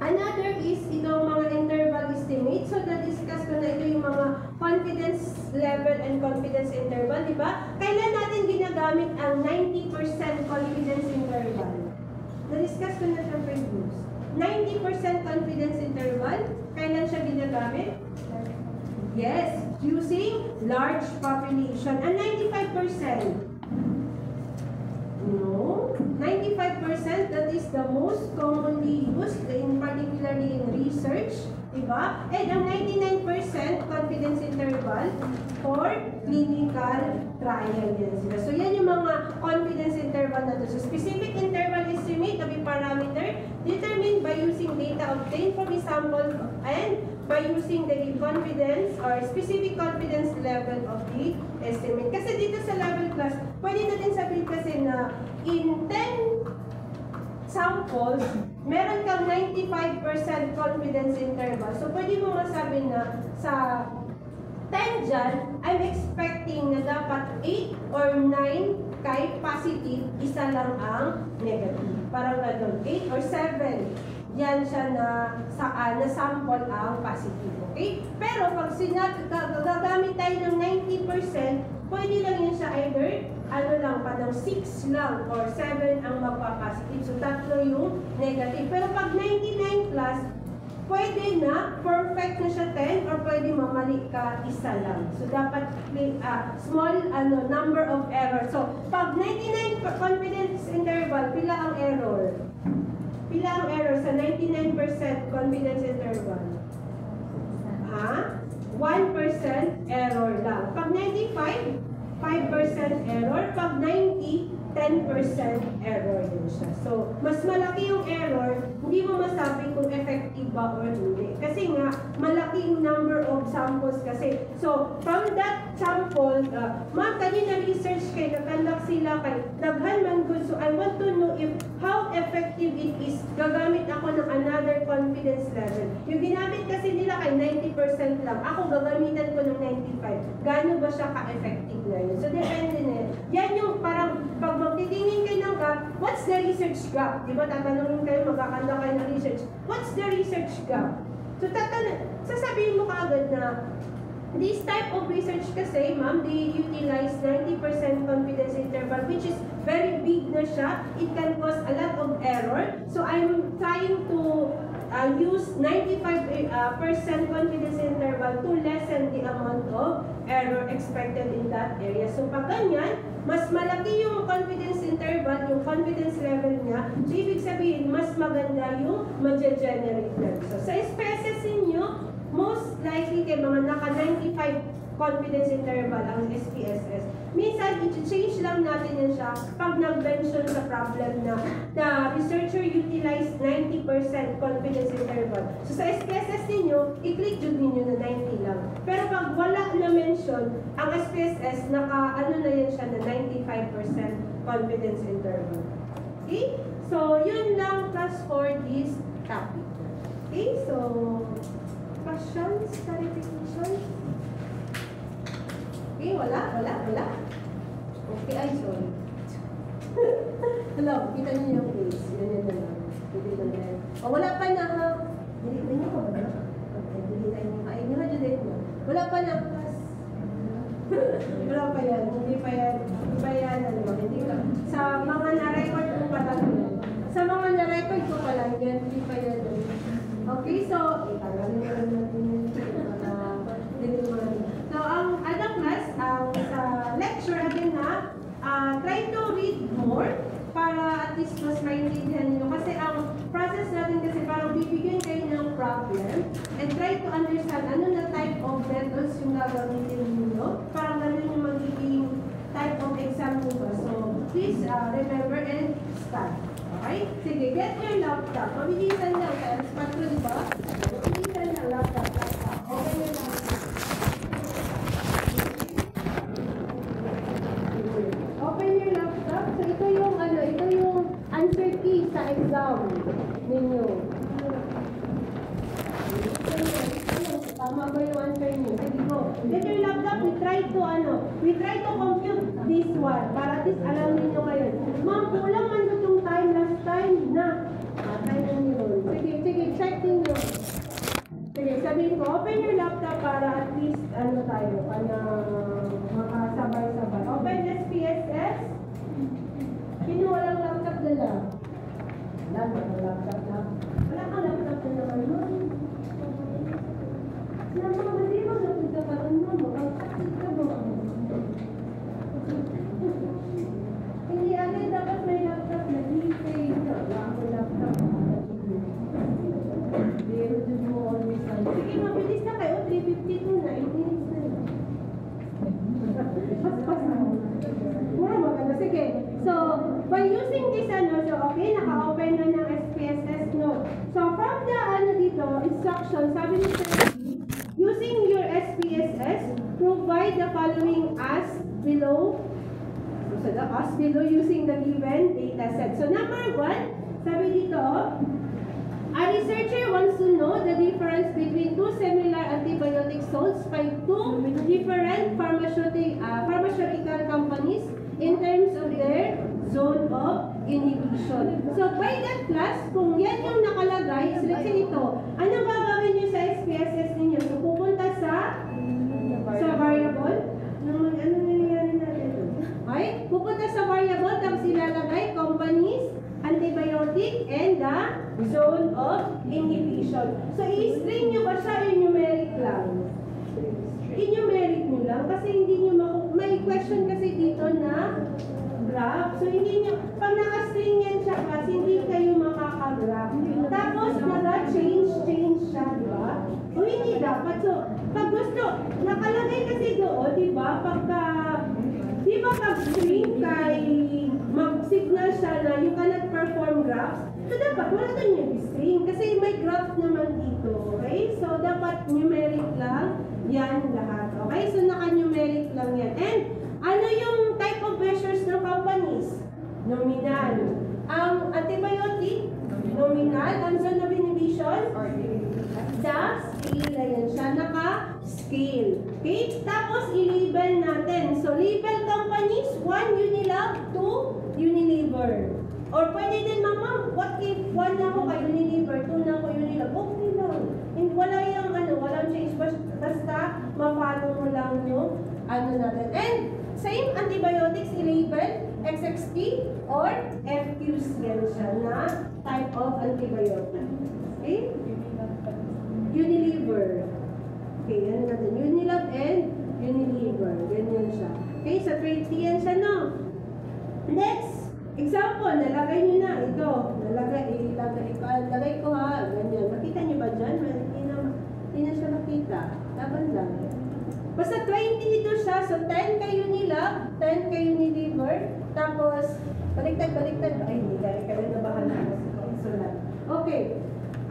another is itong mga interval estimate. So, na-discuss ko na ito yung mga confidence level and confidence interval, di ba? Kailan natin ginagamit ang 90% confidence interval? Na-discuss ko na siya previous. 90% confidence interval, kailan siya ginagamit? Yes, using large population. And 95%? No. 95%, that is the most commonly used, particularly in research. Diba? And ang 99% confidence interval for clinical trial yan sila. So, yan yung mga confidence interval na to. So, specific interval estimate of a parameter determined by using data obtained from a sample and by using the confidence or specific confidence level of the estimate. Kasi dito sa level class, pwede natin sabihin kasi na in 10 samples, meron kang 95% confidence interval. So, pwede mo masabi na sa 10 dyan, I'm expecting na dapat 8 or 9 kay positive, isa lang ang negative. Parang gano'n, 8 or 7. Yan siya na sample ang positive. Okay? Pero pag gagamit tayo ng 90%, pwede lang yun siya either parang 6 lang or 7 ang magpa-positive. So, tatlo yung negative. Pero pag 99 plus, pwede na, perfect na siya 10 or pwede mamali ka, isa lang. So, dapat may small number of error. So, pag 99 confidence interval, pila ang error? Pila ang error sa 99% confidence interval? 1% error lang. Pag 95, 5% error. Pag 90, 10% error din siya. So, mas malaki yung error, hindi mo masabi kung effective ba or hindi. Kasi nga, malaki yung number of samples kasi. So, from that sample, ma'am, kanina research kayo, nakandak sila kay daghan man good. So, I want to know if how effective it is. Gagamit ako ng another confidence level. Yung ginamit kasi nila kay 90% lang. Ako, gagamitan ko ng 95. Gaano ba siya ka-effective na yun? So, depende na yun. Yan yung parang, pag magtitingin kayo ng gap, what's the research gap? Diba, tatanungin kayo, magkakanda kayo ng research. What's the research gap? So, sasabihin mo kaagad na, this type of research kasi, ma'am, they utilize 90% confidence interval, which is very big na siya. It can cause a lot of error. So, I'm trying to use 95% confidence interval to lessen the amount of error expected in that area. So, pag ganyan, mas malaki yung confidence interval, yung confidence level niya. So, ibig sabihin, mas maganda yung ma-generate na. So, sa species ninyo, most likely kay mga naka 95 confidence interval ang SPSS. Minsan, i-change lang natin yan siya pag nag-mention sa problem na the researcher utilized 90% confidence interval. So sa SPSS ninyo, i-click jud ninyo na 90 lang. Pero pag wala na mention, ang SPSS, ano na yan siya na 95% confidence interval. Okay? So, yun lang class for this topic. Okay? So, questions, clarifications? Okay, wala. Okay, ay, sorry. Hello, kita niyo yung place. Yan na lang. Delete na yan. O, wala pa na, ha? Delete na niyo ko, ha? Okay, delete na niyo. Ay, hindi na delete mo. Wala pa na, class. Wala pa yan. Hindi pa yan, ano, hindi ka. Sa mga na-record ko pa lang yan. Sa mga na-record ko pa lang yan, hindi pa yan. Okay, so, itangalin na lang natin yun. Delete mo lang. So, ang other class, sa lecture again na, try to read more para at least mas maintindihan niyo. Kasi ang process natin kasi parang bibigyan kayo ng problem and try to understand ano na type of methods yung gagamitin ninyo. Parang ganun yung magiging type of exam nito. So, please remember and start. Okay? Sige, get your laptop. Mabilisan lang. Kaya spot ko, di ba? Mabilisan lang. Laptop. Okay na lang. Open your laptop. So, ito yung answer key sa exam ninyo. Tama ba yung answer niyo? Sige go. Get your laptop. We try to compute this one. Para at least alam ninyo ngayon. Ma'am, kulang man itong time last time na. Try na niyo. Sige, check ninyo. Sige, sabihin ko, open your laptop para at least tayo, makasabay-sabay. Open SPSS. Sino walang laptop nila? Wala laptop na. Wala kang laptop na naman nun. Sila mga masibang napunta ka rin mo. Magkakasig ka mo. Hindi agad dapat may laptop na di-pay. Wala akong laptop. Pero dun mo always lang. Sige, mabilis na kayo. 3:52 na. 8 minutes na. Pas na. Mura maganda. Sige. So, by using this okay, naka-open na ng SPSS note. So, from the dito, instruction, sabi nito, using your SPSS, provide the following as below. So, as below using the given data set. So, number 1, sabi dito, a researcher wants to know the difference between two similar antibiotic salts by two different pharmaceutical companies in terms of their zone of inhibition. So, by that class, kung yan yung nakalagay, so let's say ito, ano gagawin nyo sa SPSS ninyo? So, pupunta sa variable. Ano nangyayari natin? Okay? Pupunta sa variable, tapos ilalagay companies, antibiotic, and the zone of inhibition. So, i-string nyo ba siya numeric lang? I-numeric nyo lang kasi hindi nyo may question kasi dito na graph. So, hindi nyo, pag naka-string yan siya kasi hindi kayo makaka-graph. Tapos, naka-change siya, di ba? O hindi dapat. So, pag gusto, nakalagay kasi doon, di ba? Di ba pag-string kay mag-signal siya na you cannot perform graphs, so dapat wala doon yung string kasi may graph naman dito, okay? So dapat numeric lang yan lahat, okay? So naka-numeric lang yan. And ano yung type of measures ng companies? Nominal. Ang antibiotic, nominal. Ang zone of inhibition, the scale, ayan siya, naka-scale. Okay? Tapos, i-label natin. So, label companies, 1 Unilab, 2 Unilever. Or pwede din, ma'am, what if 1 na ako kay Unilever, 2 na ako Unilab? Okay lang. Wala yung, walang change. Basta, ma-follow mo lang yung, natin. And, same antibiotics, i-label, XXP or FQs yan siya na type of antibiotic. Okay? Unilever. Okay, ano natin? Unilab and Unilever. Ganyan siya. Okay, sa 20 yan siya, no? Next, example, nalagay nyo na. Ito, nalagay ko ha. Ganyan. Makita nyo ba dyan? Hindi na siya makita. Laban lang. Basta 20 ito siya. So 10 kayo nila, 10 kayo ni liver. Tapos, baliktad. Ay, hindi. Kayo na bahala. Sulat. Okay.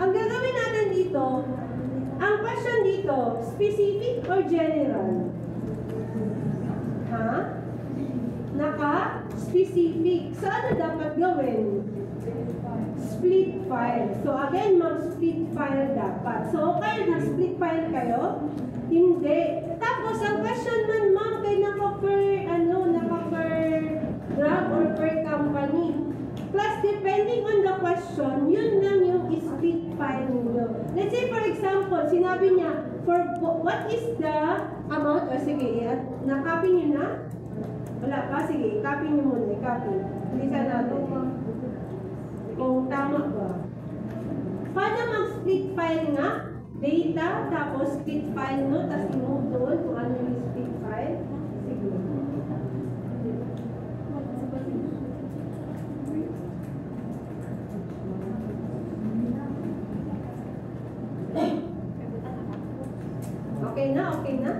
Ang gagawin natin dito, ang question dito, specific or general? Ha? Naka-specific. So, ano dapat gawin? Split file. So, again, mag-split file dapat. So, okay, nag-split file kayo? Hindi. Tapos, ang question man, ma'am, kay naka-per drug or per company. Plus, depending on the question, yun lang yung split file ninyo. Let's say, for example, sinabi niya, for what is the amount? O, sige, na-copy niyo na? Wala pa? Sige, i-copy niyo muna. I-copy. Bilisan natin. Kung tama ba. Paano mag-split file nga? Data, tapos split file, no? Tapos i-move doon kung ano yung split file. Sige. Okay na? Okay na?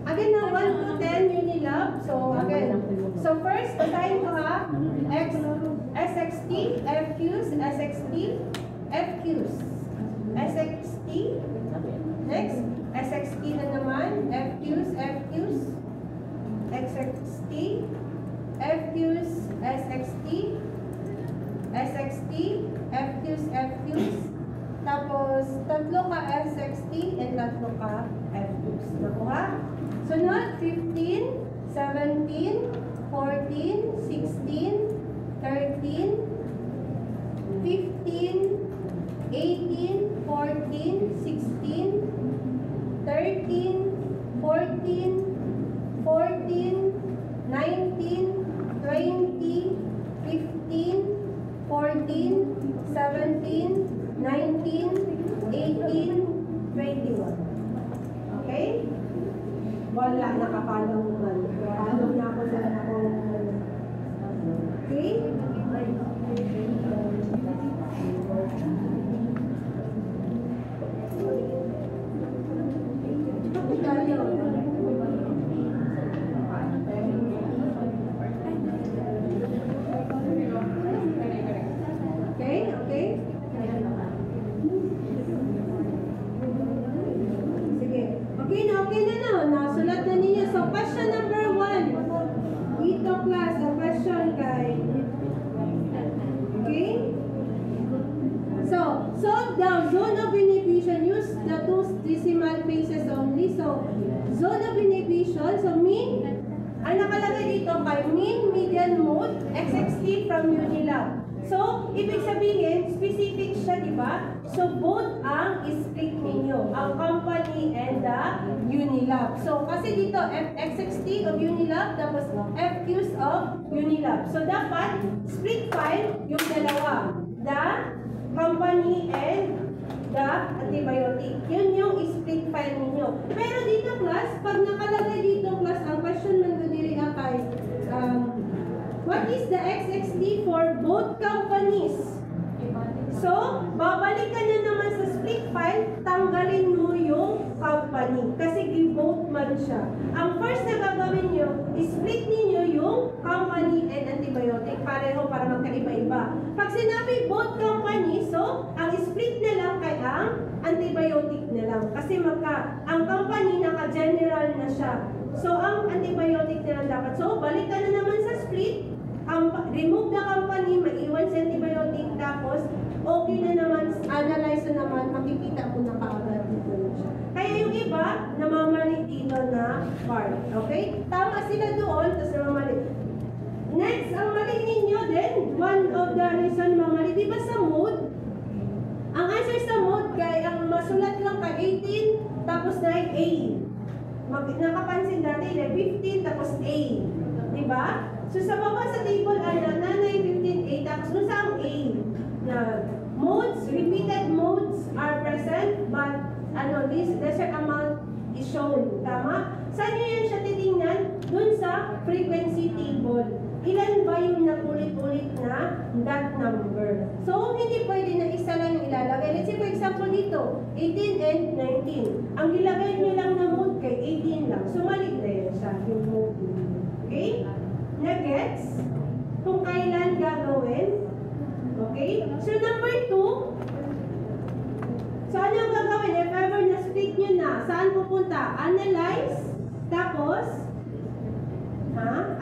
Again na 1 to 10 Unilab. So again. So first, basahin ko ha. SXT, FQs, SXT, FQs. SXT. Next, SXT na naman. FQs, FQs. SXT. FQs, SXT. SXT, FQs, FQs. Tapos, tatlo ka SXT and tatlo ka FQs. Nakuha? Sunod, 15, 17, 14, 16, 13, 15, 18, 14, 16, 13, 14, 14, 19, 20, 15, 14, 17, 19, 18, 21. Okay? Wala, nakapalaw naman. Nakapalaw na ako sa akong... Okay? Nasulat na ninyo. So, question number 1. Dito class, ang question kay. Okay? So, solve the zone of inhibition. Use the 2 decimal places only. So, zone of inhibition. So, mean, ang nakalagay dito kay mean, median, mode, XXT from Unilab. So, ibig sabihin, specific siya, di ba? So, both ang split ninyo, ang company and the Unilab. So, kasi dito, XXT of Unilab, tapos FQs of Unilab. So, dapat split file yung dalawa. The company and the antibiotic. Yun yung split file ninyo. Pero dito, class, pag nakalagay dito, class, ang question man ko diri kay, what is the XXT for both companies? So, babalik ka na naman sa split file, tanggalin mo yung company. Kasi gi-both man siya. Ang first na gagawin nyo, split ninyo yung company and antibiotic. Pareho para magkaiba-iba. Pag sinabi both companies, so, ang split na lang kay ang antibiotic na lang. Kasi ang company naka-general na siya. So, ang antibiotic na lang dapat. So, balik ka na naman sa split. Remove the company, maiwan sa antibiotic, tapos okay na naman, analyze na naman, makikita mo na kaagad dito na siya. Kaya yung iba, namamali dito na part. Okay? Tama sila doon, tapos namamali. Next, ang mali ninyo din, one of the reason mamali, di ba sa mode? Ang answer sa mode, kaya ang masulat lang ka 18, tapos na A. Nakapansin dati, 15, tapos A. Di ba? So, sa baba sa table, nanay 15A, tapos nun sa ang A, na modes, repeated modes are present, but, this lesser amount is shown. Tama? Saan nyo yan siya titingnan? Dun sa frequency table. ilan ba yung nagulit-ulit na that number. So, hindi pwede na isa lang yung ilalagay. Let's say, for example, dito, 18 and 19. Ang ilagay nyo lang na mode kay 18 lang. So, mali na yun siya, yung mode. Okay? Na-gets? Kung kailan gagawin. Okay? So, number 2, so, ano yung gagawin? If ever na-split nyo na, saan pupunta? Analyze, tapos,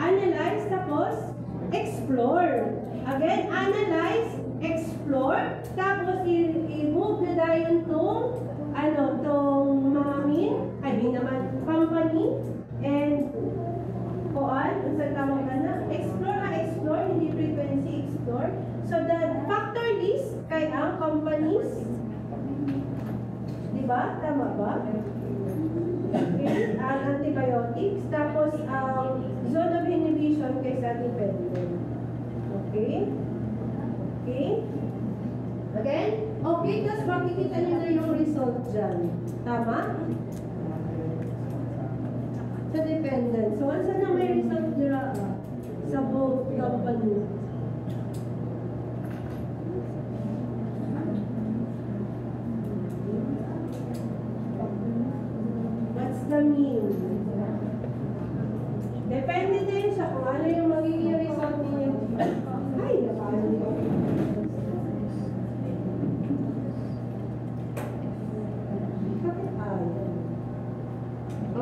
analyze, tapos, explore. Again, analyze, explore, tapos, i-move na dahil tong, company, and, kung saan tawag ka na? Explore, hindi frequency, explore. So, the factor list, kay ang companies, diba? Tama ba? Okay, ang antibiotics, tapos ang zone of inhibition kay sa dependent. Okay? Okay? Again? Okay, tapos makikita nyo na yung result dyan. Tama? Sa dependent. So, saan na may result dyan? Sa both company. The mean. Depende din sa kung ano yung magiging result niyo. Ay, napano ko.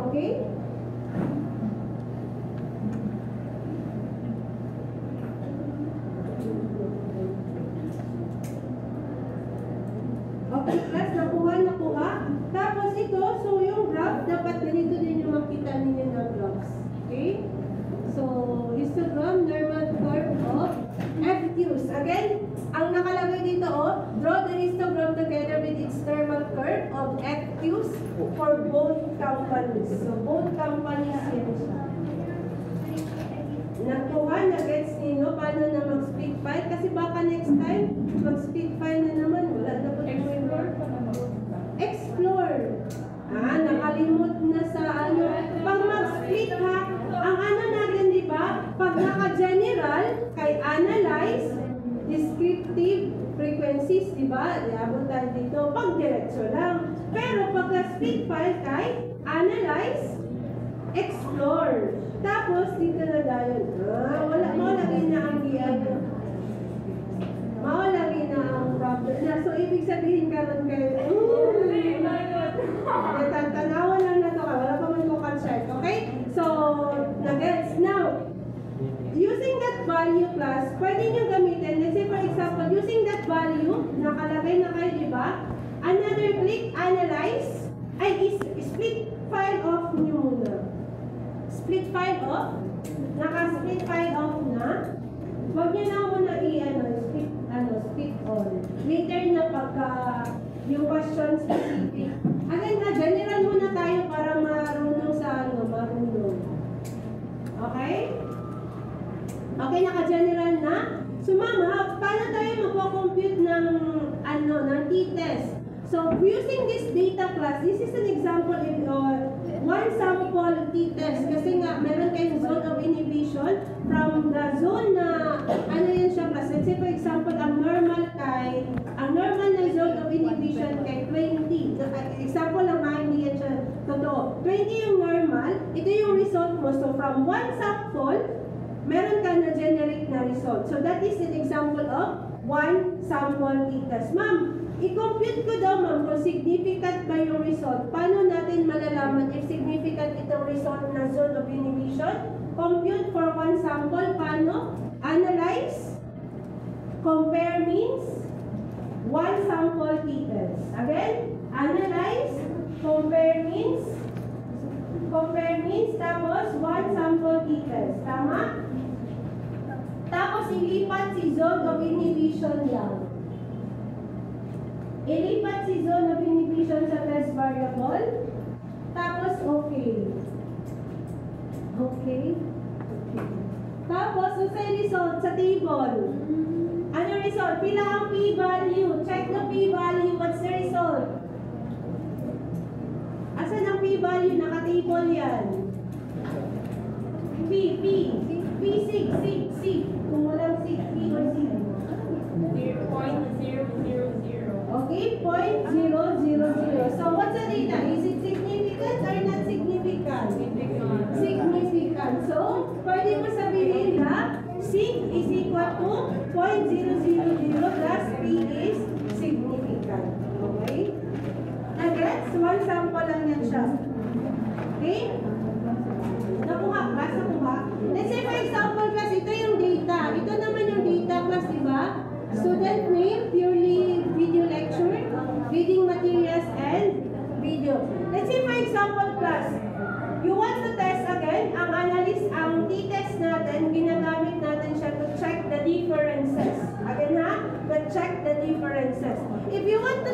Okay? Okay, class, nakuha. Tapos ito, so yung graph, dapat ganito din yung makita ninyo na graphs. Okay? So, histogram, normal curve of obtuse. Again, ang nakalagay dito, draw the histogram together with its normal curve of obtuse for both companies. So, both companies yan siya. Nakuha, na-gets ninyo, paano na mag-split file? Kasi baka next time, mag-split file na naman, wala na po yung explore. Nakalimot na sa ano. Pag mag-split ha, ang ano natin, di ba? Pag naka-general, kay analyze, descriptive frequencies, di ba? Diabot tayo dito. Pag diretso lang. Pero pag split file, kay analyze, explore. Tapos, dito na dahil, maulagin na ang maulagin na ang problem na. So, ibig sabihin karon kayo, tanawan lang na to ka. Wala pa man ko concert. Okay? So, na-gets. Now, using that value class, pwede nyo gamitin. Let's say, for example, using that value, nakalagay na kayo, di ba? Another click, analyze, split file off nyo muna. Split file off. Naka-split file off na. Huwag nyo na muna split all. Later na pagka yung question specific. Again na, general muna tayo para marunong sa marunong. Okay? Okay, naka-general na. So, mama, paano tayo magpo-compute ng t-test? So, using this data class, this is an example of one sample t-test. Kasi nga, meron kayong zone of inhibition from the zone na, yan siya class. Let's say, for example, ang normal na zone of inhibition kay 20. Example lang ha, hindi yan siya totoo. 20 yung normal, ito yung result mo. So, from one sample, meron ka na generate na result. So, that is an example of one sample t-test. Ma'am, i-compute ko daw, ma'am, kung significant ba yung result. Paano natin malalaman if significant itong result na zone of inhibition? Compute for one sample. Paano? Analyze. Compare means one sample t-test. Again, analyze. Compare means tapos one sample t-test. Tama? Tapos ilipat si zone of inhibition lang. Ilipat si zone of inhibition sa test variable. Tapos, okay. Okay. Tapos, sa result sa table. Ano result? Pila ang p-value. Check the p-value. What's the result? Asan ang p-value? Naka-table yan. P6.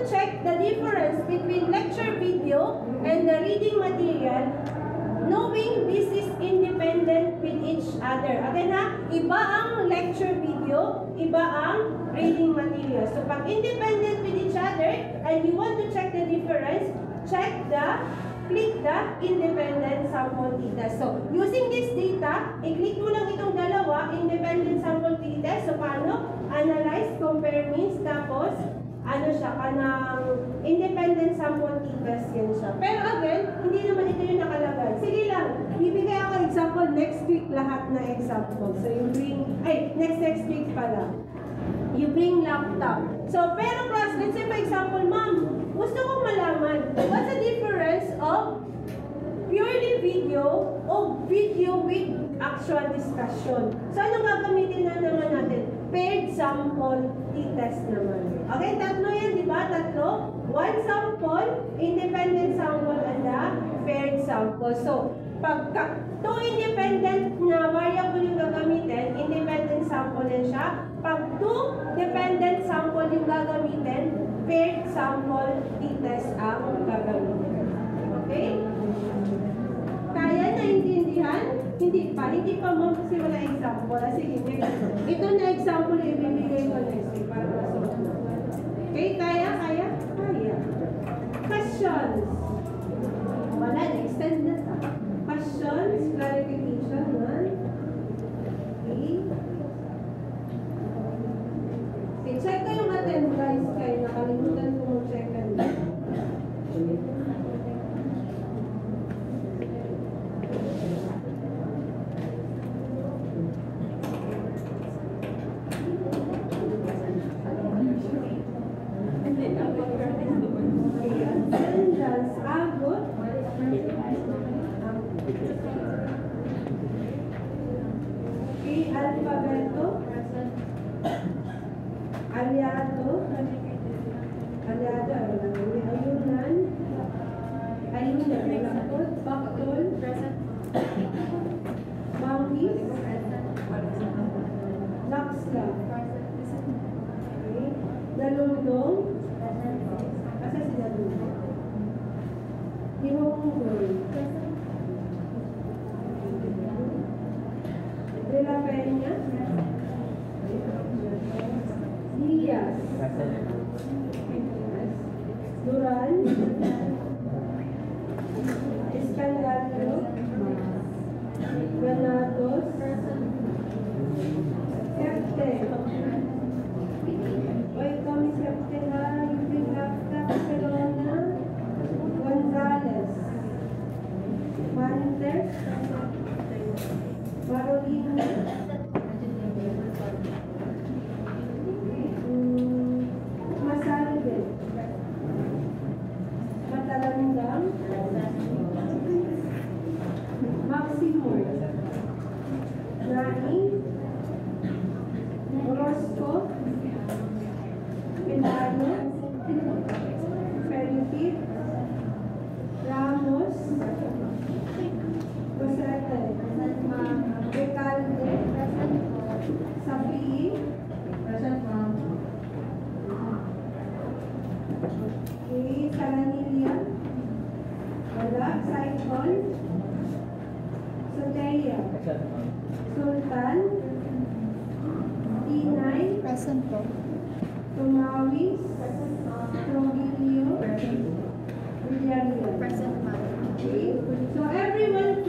check the difference between lecture video and the reading material, knowing this is independent with each other. Again ha, iba ang lecture video, iba ang reading material. So pag independent with each other and you want to check the difference, click the independent sample t-test. So using this data, i-click mo lang itong dalawa, independent sample t-test. So paano? Analyze, compare means, tapos ano siya, kanang independent sample t-test yan siya. Pero again, hindi naman ito yung nakalagay. Sige lang, bibigay ako example next week lahat na example. So you bring, next week pala. You bring laptop. So, pero class, let's say for example, ma'am, gusto kong malaman, what's the difference of purely video o video with actual discussion? So, ano gagamitin na naman natin? Paired sample t-test naman. Okay, tatlo yan, di ba? Tatlo. One sample, independent sample, and the paired sample. So, pagka two independent na variable yung gagamitin, independent sample din siya. Pag two dependent sample yung gagamitin, paired sample t-test ang gagamitin. Okay? Kaya naintindihan? Hindi pa ma'am kasi wala example. Sige, next. Ito na example ibibigay ko next week para masunod. Okay, kaya? Questions? Wala, extend na ta. Questions, clarification, man. Okay. Okay, check ko yung attend guys kayo. Nakalimutan ko mo check kanina. Attendance, abot. Okay, alfabeto. Aliado, ayunan, baktol, bangis, laksla, okay, dalundong, asa si dalundong, ihonggol, de la Peña, Diaz, Duran, Escandalo, Granados, Septe. Oy, kami Septe ha, yung Lacta, Barcelona, Gonzales, Mantes, Barolina, Masalde, Matalandang, Maximo, Nani, Orozco, Milano, Felipe, Ramos, Rosete, Recalde, Sapi, okay, Saranilla, wala, Saicon, Soteria, Sultan, Tinay, Present po. Tumawis, Trogilio, Villarreal. Present ma'am. Okay, so everyone